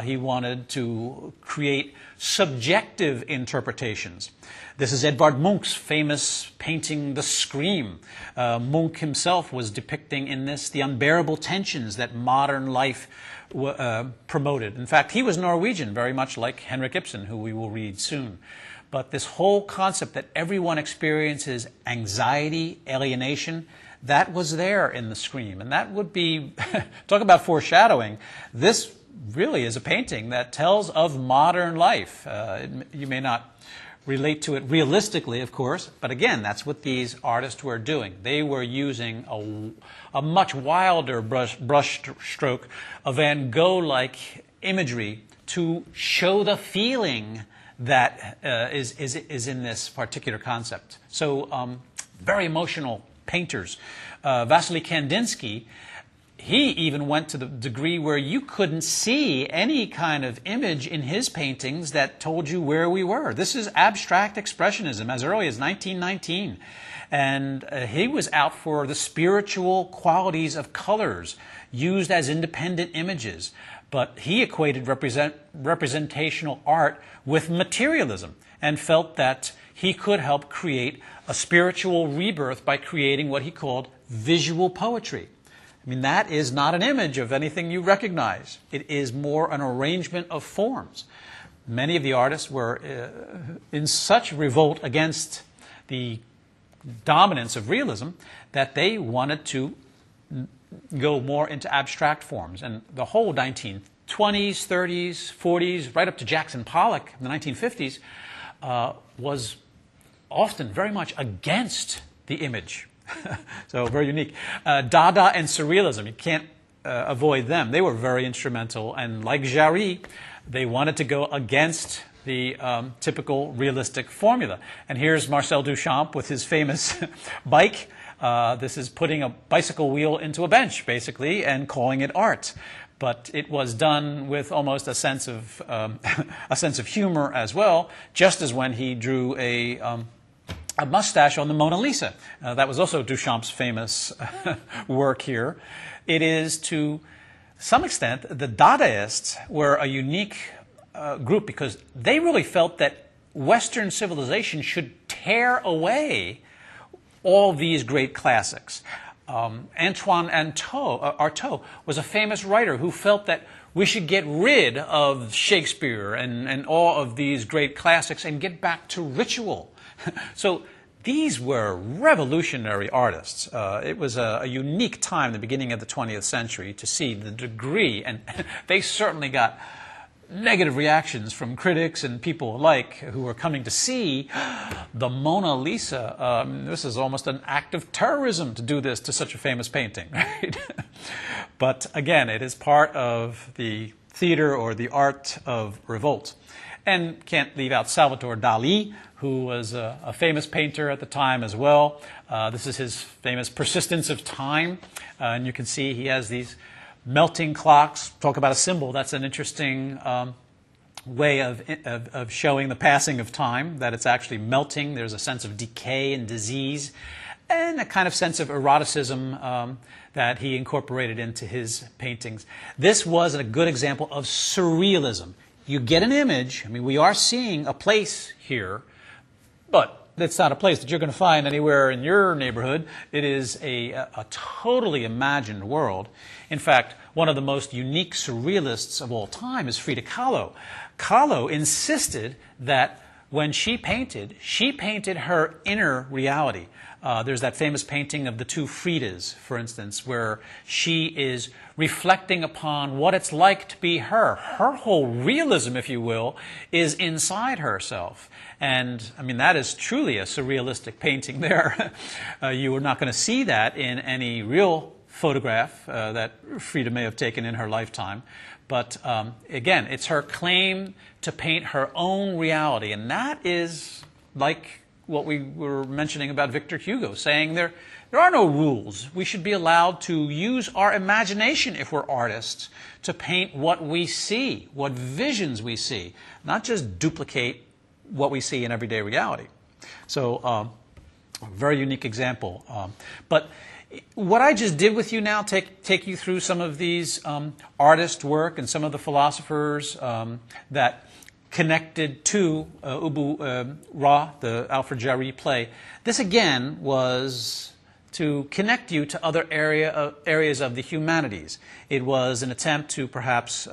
Speaker 1: He wanted to create subjective interpretations. This is Edvard Munch's famous painting, The Scream. Munch himself was depicting in this the unbearable tensions that modern life promoted. In fact, he was Norwegian, very much like Henrik Ibsen, who we will read soon. But this whole concept that everyone experiences anxiety, alienation, that was there in The Scream. And that would be, talk about foreshadowing, this really is a painting that tells of modern life. You may not relate to it realistically, of course, but again, that's what these artists were doing. They were using a much wilder brush stroke, a Van Gogh-like imagery to show the feeling that is in this particular concept. So very emotional painters. Vasily Kandinsky, he even went to the degree where you couldn't see any kind of image in his paintings that told you where we were. This is abstract expressionism as early as 1919. And he was out for the spiritual qualities of colors used as independent images. But he equated representational art with materialism and felt that he could help create a spiritual rebirth by creating what he called visual poetry. I mean, that is not an image of anything you recognize. It is more an arrangement of forms. Many of the artists were in such revolt against the dominance of realism that they wanted to go more into abstract forms. And the whole 1920s, 30s, 40s, right up to Jackson Pollock in the 1950s, was often very much against the image. So very unique. Dada and Surrealism, you can't avoid them. They were very instrumental. And like Jarry, they wanted to go against the typical realistic formula. And here's Marcel Duchamp with his famous bike. This is putting a bicycle wheel into a bench, basically, and calling it art. But it was done with almost a sense of humor as well, just as when he drew a mustache on the Mona Lisa. That was also Duchamp's famous work here. It is, to some extent, the Dadaists were a unique group because they really felt that Western civilization should tear away all these great classics. Antoine Artaud was a famous writer who felt that we should get rid of Shakespeare and all of these great classics and get back to ritual. So these were revolutionary artists. It was a unique time, the beginning of the 20th century, to see the degree, and they certainly got negative reactions from critics and people alike who were coming to see the Mona Lisa. This is almost an act of terrorism to do this to such a famous painting, right? But again, it is part of the theater or the art of revolt. And can't leave out Salvador Dali, who was a famous painter at the time as well. This is his famous Persistence of Time. And you can see he has these melting clocks. Talk about a symbol. That's an interesting way of showing the passing of time, that it's actually melting. There's a sense of decay and disease, and a kind of sense of eroticism that he incorporated into his paintings. This was a good example of surrealism. You get an image. I mean, we are seeing a place here, but it's not a place that you're going to find anywhere in your neighborhood. It is a totally imagined world. In fact, one of the most unique surrealists of all time is Frida Kahlo. Kahlo insisted that when she painted her inner reality. There's that famous painting of the two Fridas, for instance, where she is reflecting upon what it's like to be her. Her whole realism, if you will, is inside herself. And, I mean, that is truly a surrealistic painting there. You are not going to see that in any real photograph that Frida may have taken in her lifetime. But, again, it's her claim to paint her own reality. And that is, like what we were mentioning about Victor Hugo, saying there are no rules. We should be allowed to use our imagination if we're artists to paint what we see, what visions we see, not just duplicate what we see in everyday reality. So a very unique example. But what I just did with you now, take you through some of these artist work and some of the philosophers that connected to Ubu Ra, the Alfred Jarry play. This again was to connect you to other areas of the humanities. It was an attempt to perhaps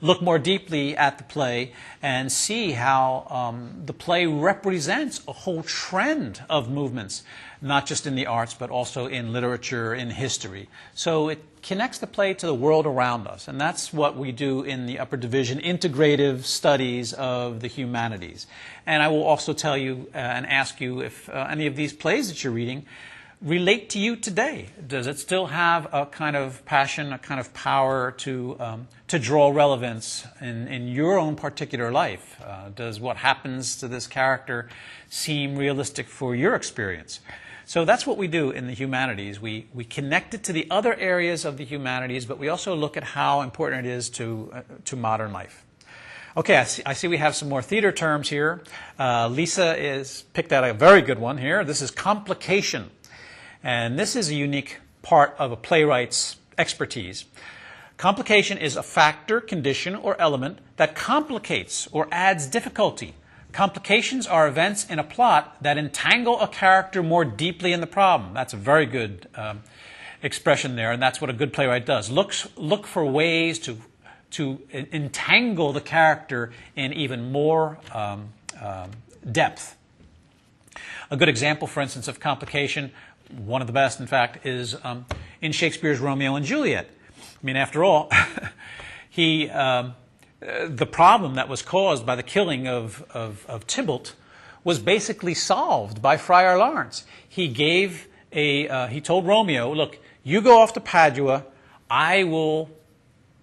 Speaker 1: look more deeply at the play and see how the play represents a whole trend of movements, not just in the arts, but also in literature, in history. So it connects the play to the world around us, and that's what we do in the upper division integrative studies of the humanities. And I will also tell you and ask you if any of these plays that you're reading relate to you today. Does it still have a kind of passion, a kind of power to draw relevance in your own particular life? Does what happens to this character seem realistic for your experience? So that's what we do in the humanities. We connect it to the other areas of the humanities, but we also look at how important it is to modern life. Okay, I see we have some more theater terms here. Lisa has picked out a very good one here. This is complication. And this is a unique part of a playwright's expertise. Complication is a factor, condition, or element that complicates or adds difficulty. Complications are events in a plot that entangle a character more deeply in the problem. That's a very good expression there, and that's what a good playwright does. Look for ways to entangle the character in even more depth. A good example, for instance, of complication, one of the best, in fact, is in Shakespeare's Romeo and Juliet. I mean, after all, the problem that was caused by the killing of Tybalt was basically solved by Friar Lawrence. He told Romeo, look, you go off to Padua, I will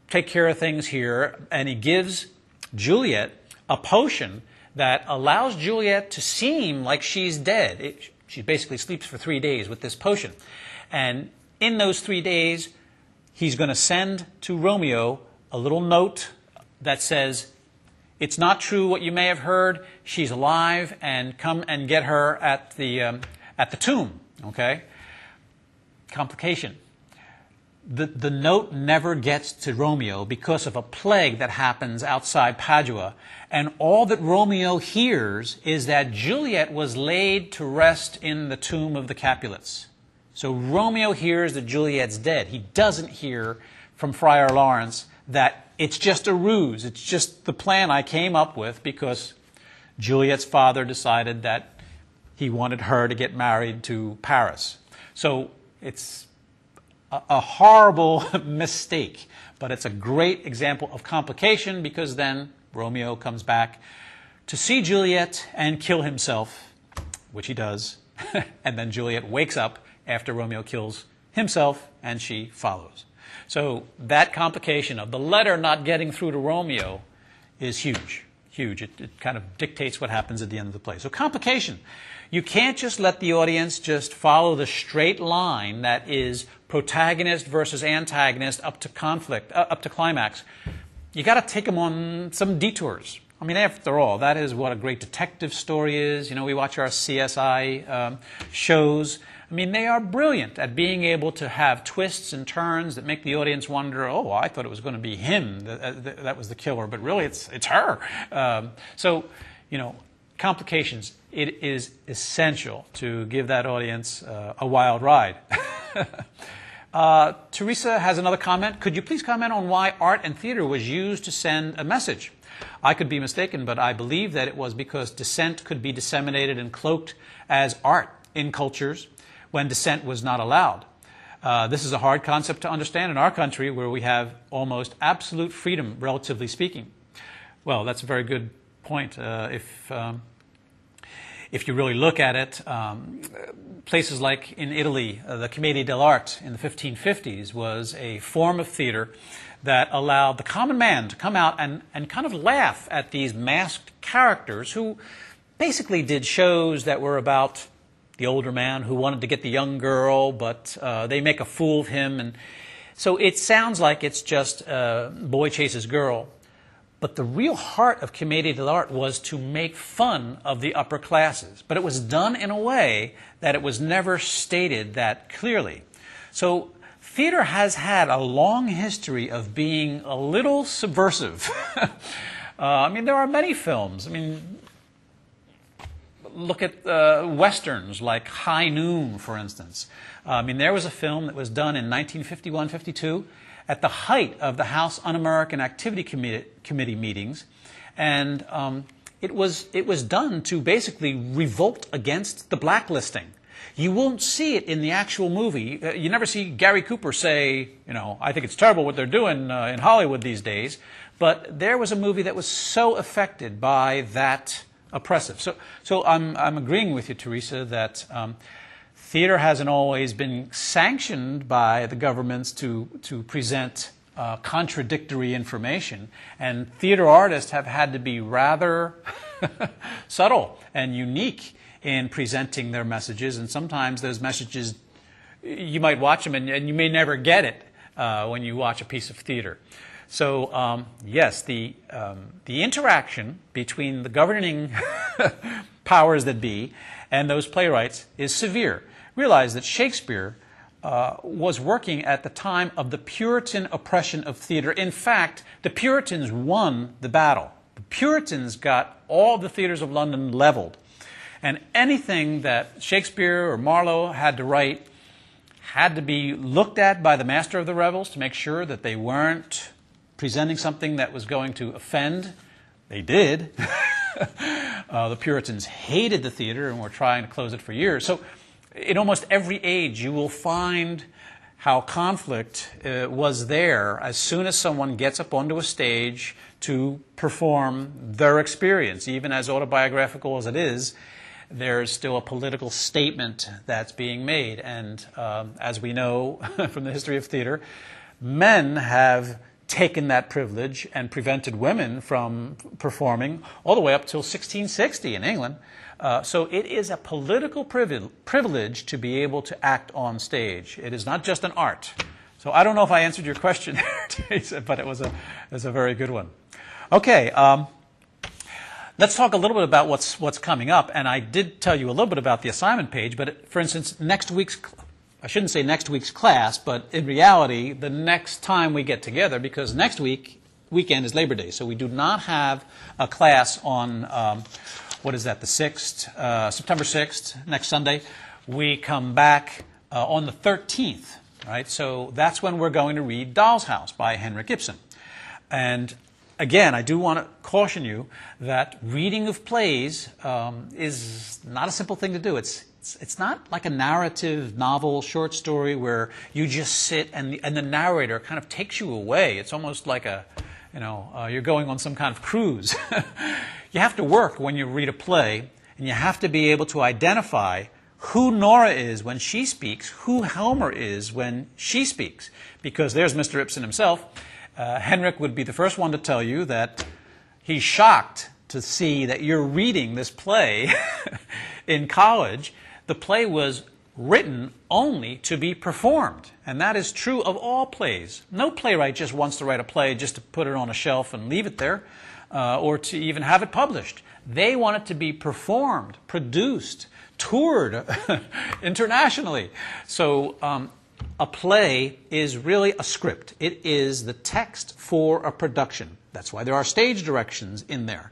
Speaker 1: take care of things here. And he gives Juliet a potion that allows Juliet to seem like she's dead. She basically sleeps for 3 days with this potion. And in those 3 days, he's going to send to Romeo a little note that says, it's not true what you may have heard, she's alive, and come and get her at the tomb. Okay? Complication. The note never gets to Romeo because of a plague that happens outside Padua. And all that Romeo hears is that Juliet was laid to rest in the tomb of the Capulets. So Romeo hears that Juliet's dead. He doesn't hear from Friar Lawrence that it's just a ruse. It's just the plan I came up with because Juliet's father decided that he wanted her to get married to Paris. So it's a horrible mistake, but it's a great example of complication because then Romeo comes back to see Juliet and kill himself, which he does, and then Juliet wakes up after Romeo kills himself and she follows. So that complication of the letter not getting through to Romeo is huge, huge. It kind of dictates what happens at the end of the play. So complication. You can't just let the audience just follow the straight line that is protagonist versus antagonist up to conflict, up to climax. You got to take them on some detours. I mean, after all, that is what a great detective story is. You know, we watch our CSI shows. I mean, they are brilliant at being able to have twists and turns that make the audience wonder, oh, I thought it was going to be him that was the killer, but really it's her. So, you know, complications. It is essential to give that audience a wild ride. Teresa has another comment. Could you please comment on why art and theater was used to send a message? I could be mistaken, but I believe that it was because dissent could be disseminated and cloaked as art in cultures when dissent was not allowed. This is a hard concept to understand in our country where we have almost absolute freedom, relatively speaking. Well, that's a very good point. If you really look at it, places like in Italy, the Commedia dell'arte in the 1550s was a form of theater that allowed the common man to come out and kind of laugh at these masked characters who basically did shows that were about the older man who wanted to get the young girl, but they make a fool of him. And so it sounds like it's just boy chases girl. But the real heart of Commedia dell'arte was to make fun of the upper classes. But it was done in a way that it was never stated that clearly. So theater has had a long history of being a little subversive. I mean, there are many films. I mean, look at Westerns like High Noon, for instance. I mean, there was a film that was done in 1951-52 at the height of the House Un-American Activity Committee meetings, and it was done to basically revolt against the blacklisting. You won't see it in the actual movie. You never see Gary Cooper say, you know, I think it's terrible what they're doing in Hollywood these days. But there was a movie that was so affected by that oppressive. So I'm agreeing with you, Teresa, that theater hasn't always been sanctioned by the governments to present contradictory information. And theater artists have had to be rather subtle and unique in presenting their messages. And sometimes those messages, you might watch them and you may never get it when you watch a piece of theater. So yes, the interaction between the governing powers that be and those playwrights is severe. Realize that Shakespeare was working at the time of the Puritan oppression of theater. In fact, the Puritans won the battle. The Puritans got all the theaters of London leveled. And anything that Shakespeare or Marlowe had to write had to be looked at by the master of the revels to make sure that they weren't presenting something that was going to offend. They did. The Puritans hated the theater and were trying to close it for years. So in almost every age, you will find how conflict was there as soon as someone gets up onto a stage to perform their experience. Even as autobiographical as it is, there's still a political statement that's being made. And as we know from the history of theater, men have taken that privilege and prevented women from performing all the way up till 1660 in England. So it is a political privilege to be able to act on stage. It is not just an art. So I don't know if I answered your question there, Teresa, but it was a very good one. Okay, let's talk a little bit about what's coming up. And I did tell you a little bit about the assignment page, but for instance, I shouldn't say next week's class, but in reality, the next time we get together, because next weekend is Labor Day, so we do not have a class on, what is that, the 6th, September 6th, next Sunday. We come back on the 13th, right? So that's when we're going to read Doll's House by Henrik Ibsen. And again, I do want to caution you that reading of plays is not a simple thing to do. It's not like a narrative novel, short story where you just sit and the narrator kind of takes you away. It's almost like you're going on some kind of cruise. You have to work when you read a play, and you have to be able to identify who Nora is when she speaks, who Helmer is when she speaks. Because there's Mr. Ibsen himself. Henrik would be the first one to tell you that he's shocked to see that you're reading this play in college. The play was written only to be performed, and that is true of all plays. No playwright just wants to write a play just to put it on a shelf and leave it there, or to even have it published. They want it to be performed, produced, toured internationally. So a play is really a script. It is the text for a production. That's why there are stage directions in there,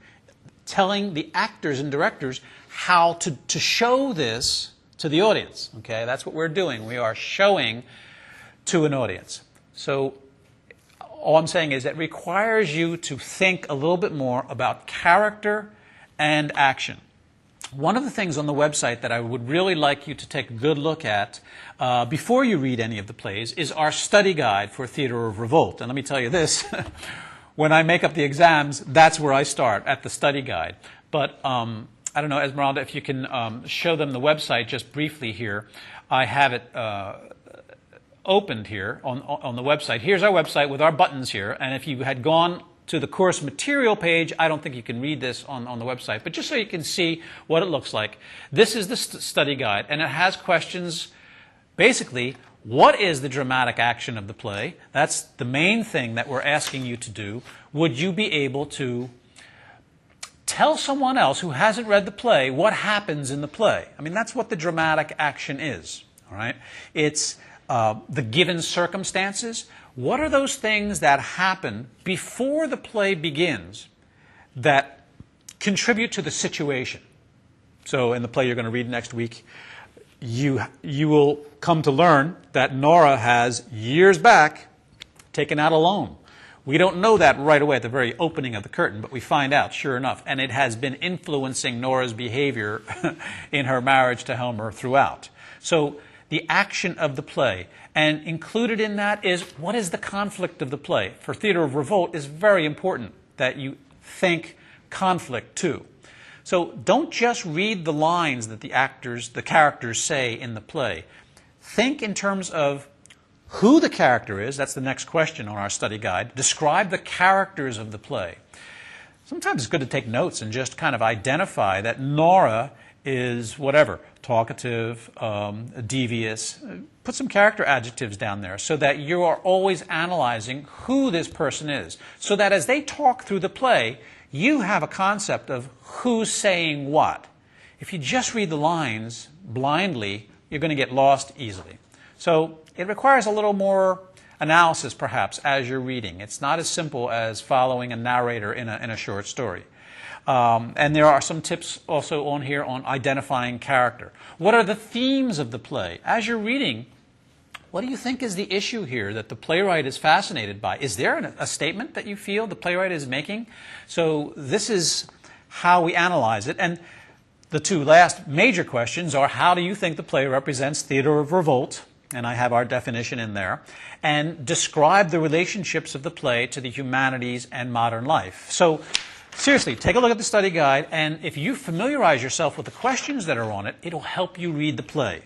Speaker 1: telling the actors and directors how to show this to the audience. Okay, that's what we're doing. We are showing to an audience. So all I'm saying is it requires you to think a little bit more about character and action. One of the things on the website that I would really like you to take a good look at before you read any of the plays is our study guide for Theater of Revolt. And let me tell you this, when I make up the exams, that's where I start, at the study guide. But I don't know, Esmeralda, if you can show them the website just briefly here. I have it opened here on the website. Here's our website with our buttons here. And if you had gone to the course material page. I don't think you can read this on the website, but just so you can see what it looks like. This is the study guide, and it has questions. Basically, what is the dramatic action of the play? That's the main thing that we're asking you to do. Would you be able to tell someone else who hasn't read the play what happens in the play? I mean, that's what the dramatic action is. All right? It's the given circumstances. What are those things that happen before the play begins that contribute to the situation? So in the play you're going to read next week, you will come to learn that Nora has, years back, taken out a loan. We don't know that right away at the very opening of the curtain, but we find out, sure enough. And it has been influencing Nora's behavior in her marriage to Helmer throughout. So the action of the play. And included in that is, what is the conflict of the play? For Theater of Revolt, it's very important that you think conflict too. So don't just read the lines that the characters say in the play. Think in terms of who the character is. That's the next question on our study guide. Describe the characters of the play. Sometimes it's good to take notes and just kind of identify that Nora is whatever, talkative, devious. Put some character adjectives down there so that you are always analyzing who this person is. So that as they talk through the play, you have a concept of who's saying what. If you just read the lines blindly, you're going to get lost easily. So it requires a little more analysis, perhaps, as you're reading. It's not as simple as following a narrator in a short story. And there are some tips also on here on identifying character. What are the themes of the play? As you're reading, what do you think is the issue here that the playwright is fascinated by? Is there a statement that you feel the playwright is making? So this is how we analyze it. And the two last major questions are, how do you think the play represents Theater of Revolt? And I have our definition in there. And describe the relationships of the play to the humanities and modern life. So seriously, take a look at the study guide, and if you familiarize yourself with the questions that are on it, it'll help you read the play.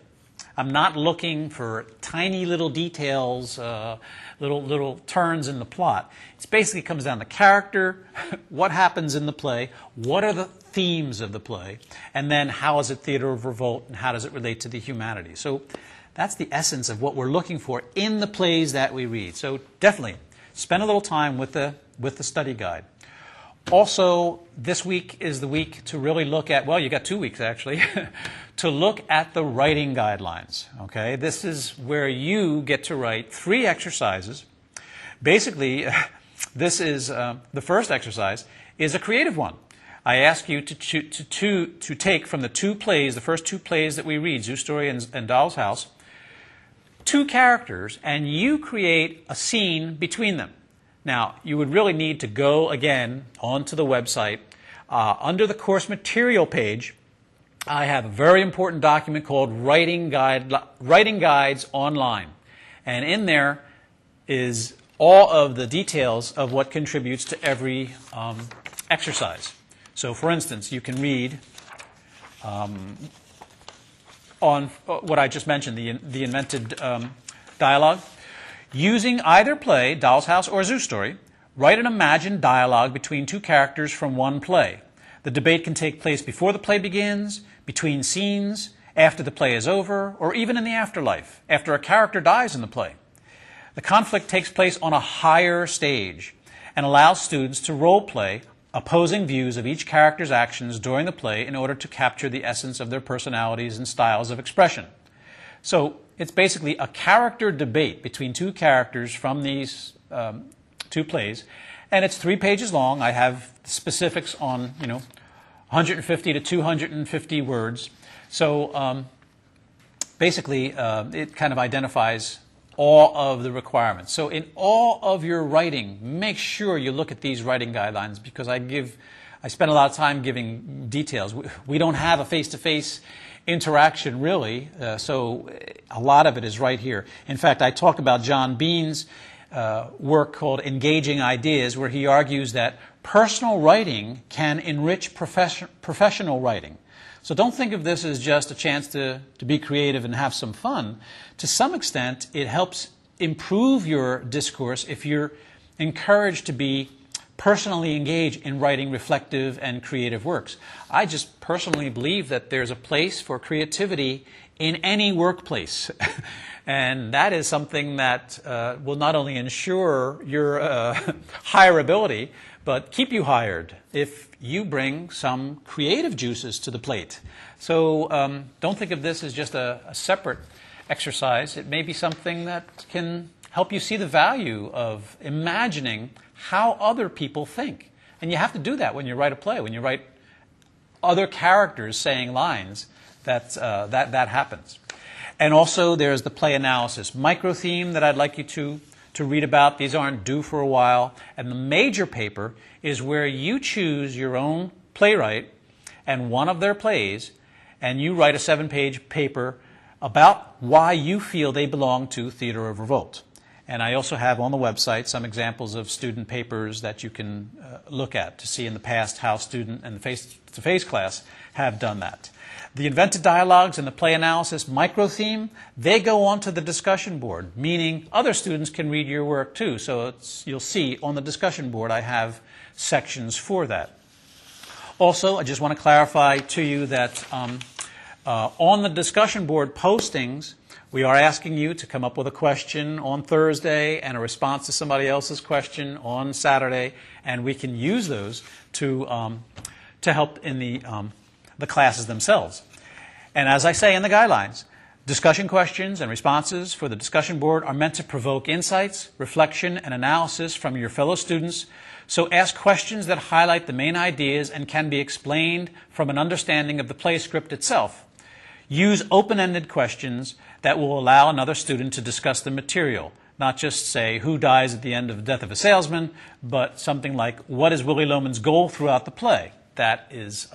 Speaker 1: I'm not looking for tiny little details, little turns in the plot. It basically comes down to character, what happens in the play, what are the themes of the play, and then how is it Theater of Revolt, and how does it relate to the humanities. So that's the essence of what we're looking for in the plays that we read. So definitely spend a little time with the study guide. Also, this week is the week to really look at, well, you got 2 weeks actually, to look at the writing guidelines. Okay, this is where you get to write 3 exercises. Basically, this is the first exercise is a creative one. I ask you to take from the 2 plays, the first 2 plays that we read, Zoo Story and Doll's House, 2 characters, and you create a scene between them. Now, you would really need to go again onto the website. Under the course material page, I have a very important document called Writing Guides Online. And in there is all of the details of what contributes to every exercise. So, for instance, you can read on what I just mentioned, the invented dialogue. Using either play, Doll's House or Zoo Story, write an imagined dialogue between 2 characters from one play. The debate can take place before the play begins, between scenes, after the play is over, or even in the afterlife, after a character dies in the play. The conflict takes place on a higher stage and allows students to role play opposing views of each character's actions during the play in order to capture the essence of their personalities and styles of expression. So it's basically a character debate between 2 characters from these 2 plays, and it's 3 pages long. I have specifics on 150 to 250 words. So basically, it kind of identifies all of the requirements. So in all of your writing, make sure you look at these writing guidelines, because I spend a lot of time giving details. We don't have a face-to-face interaction, really, so a lot of it is right here. In fact, I talked about John Bean's work called Engaging Ideas, where he argues that personal writing can enrich professional writing. So don't think of this as just a chance to be creative and have some fun. To some extent, it helps improve your discourse if you're encouraged to be personally engage in writing reflective and creative works. I just personally believe that there's a place for creativity in any workplace. And that is something that will not only ensure your hireability, but keep you hired if you bring some creative juices to the plate. So don't think of this as just a separate exercise. It may be something that can help you see the value of imagining how other people think. And you have to do that when you write a play. When you write other characters saying lines, that happens. And also there's the play analysis micro theme that I'd like you to read about. These aren't due for a while. And the major paper is where you choose your own playwright and one of their plays, and you write a 7-page paper about why you feel they belong to Theater of Revolt. And I also have on the website some examples of student papers that you can look at to see in the past how student and the face-to-face class have done that. The invented dialogues and the play analysis micro theme, they go onto the discussion board, meaning other students can read your work too. So you'll see on the discussion board I have sections for that. Also, I just want to clarify to you that on the discussion board postings, we are asking you to come up with a question on Thursday and a response to somebody else's question on Saturday, and we can use those to help in the classes themselves. And as I say in the guidelines, discussion questions and responses for the discussion board are meant to provoke insights, reflection, and analysis from your fellow students. So ask questions that highlight the main ideas and can be explained from an understanding of the play script itself. Use open-ended questions that will allow another student to discuss the material, not just say who dies at the end of the Death of a Salesman, but something like what is Willy Loman's goal throughout the play? That is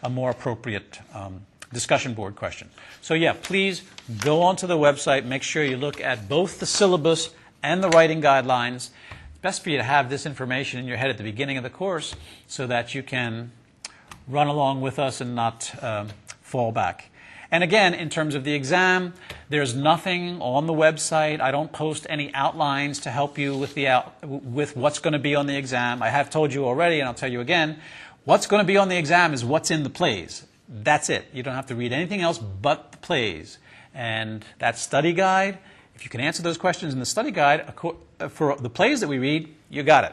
Speaker 1: a more appropriate discussion board question. So yeah, please go onto the website, make sure you look at both the syllabus and the writing guidelines. It's best for you to have this information in your head at the beginning of the course so that you can run along with us and not fall back. And again, in terms of the exam, there's nothing on the website. I don't post any outlines to help you with what's going to be on the exam. I have told you already, and I'll tell you again, what's going to be on the exam is what's in the plays. That's it. You don't have to read anything else but the plays. And that study guide, if you can answer those questions in the study guide for the plays that we read, you got it.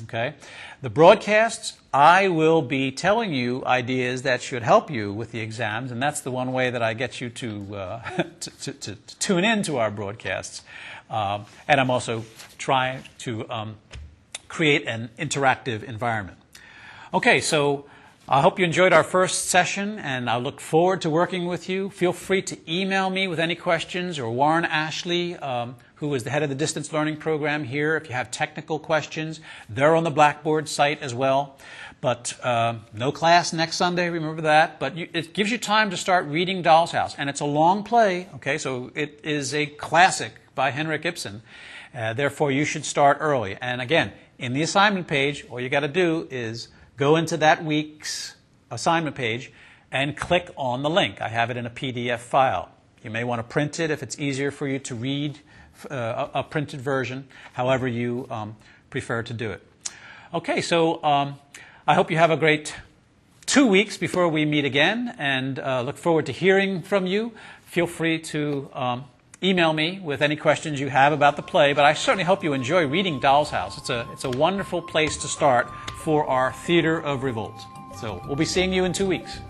Speaker 1: Okay? The broadcasts, I will be telling you ideas that should help you with the exams, and that's the one way that I get you to tune in to our broadcasts. And I'm also trying to create an interactive environment. Okay, so I hope you enjoyed our first session, and I look forward to working with you. Feel free to email me with any questions, or Warren Ashley, who is the head of the distance learning program here. If you have technical questions, they're on the Blackboard site as well. But no class next Sunday, remember that. But it gives you time to start reading Doll's House. And it's a long play, okay? So it is a classic by Henrik Ibsen. Therefore, you should start early. And again, in the assignment page, all you got to do is go into that week's assignment page and click on the link. I have it in a PDF file. You may want to print it if it's easier for you to read a printed version, however you prefer to do it. Okay, so I hope you have a great 2 weeks before we meet again, and look forward to hearing from you. Feel free to email me with any questions you have about the play, but I certainly hope you enjoy reading Doll's House. It's a wonderful place to start for our Theater of Revolt. So we'll be seeing you in 2 weeks.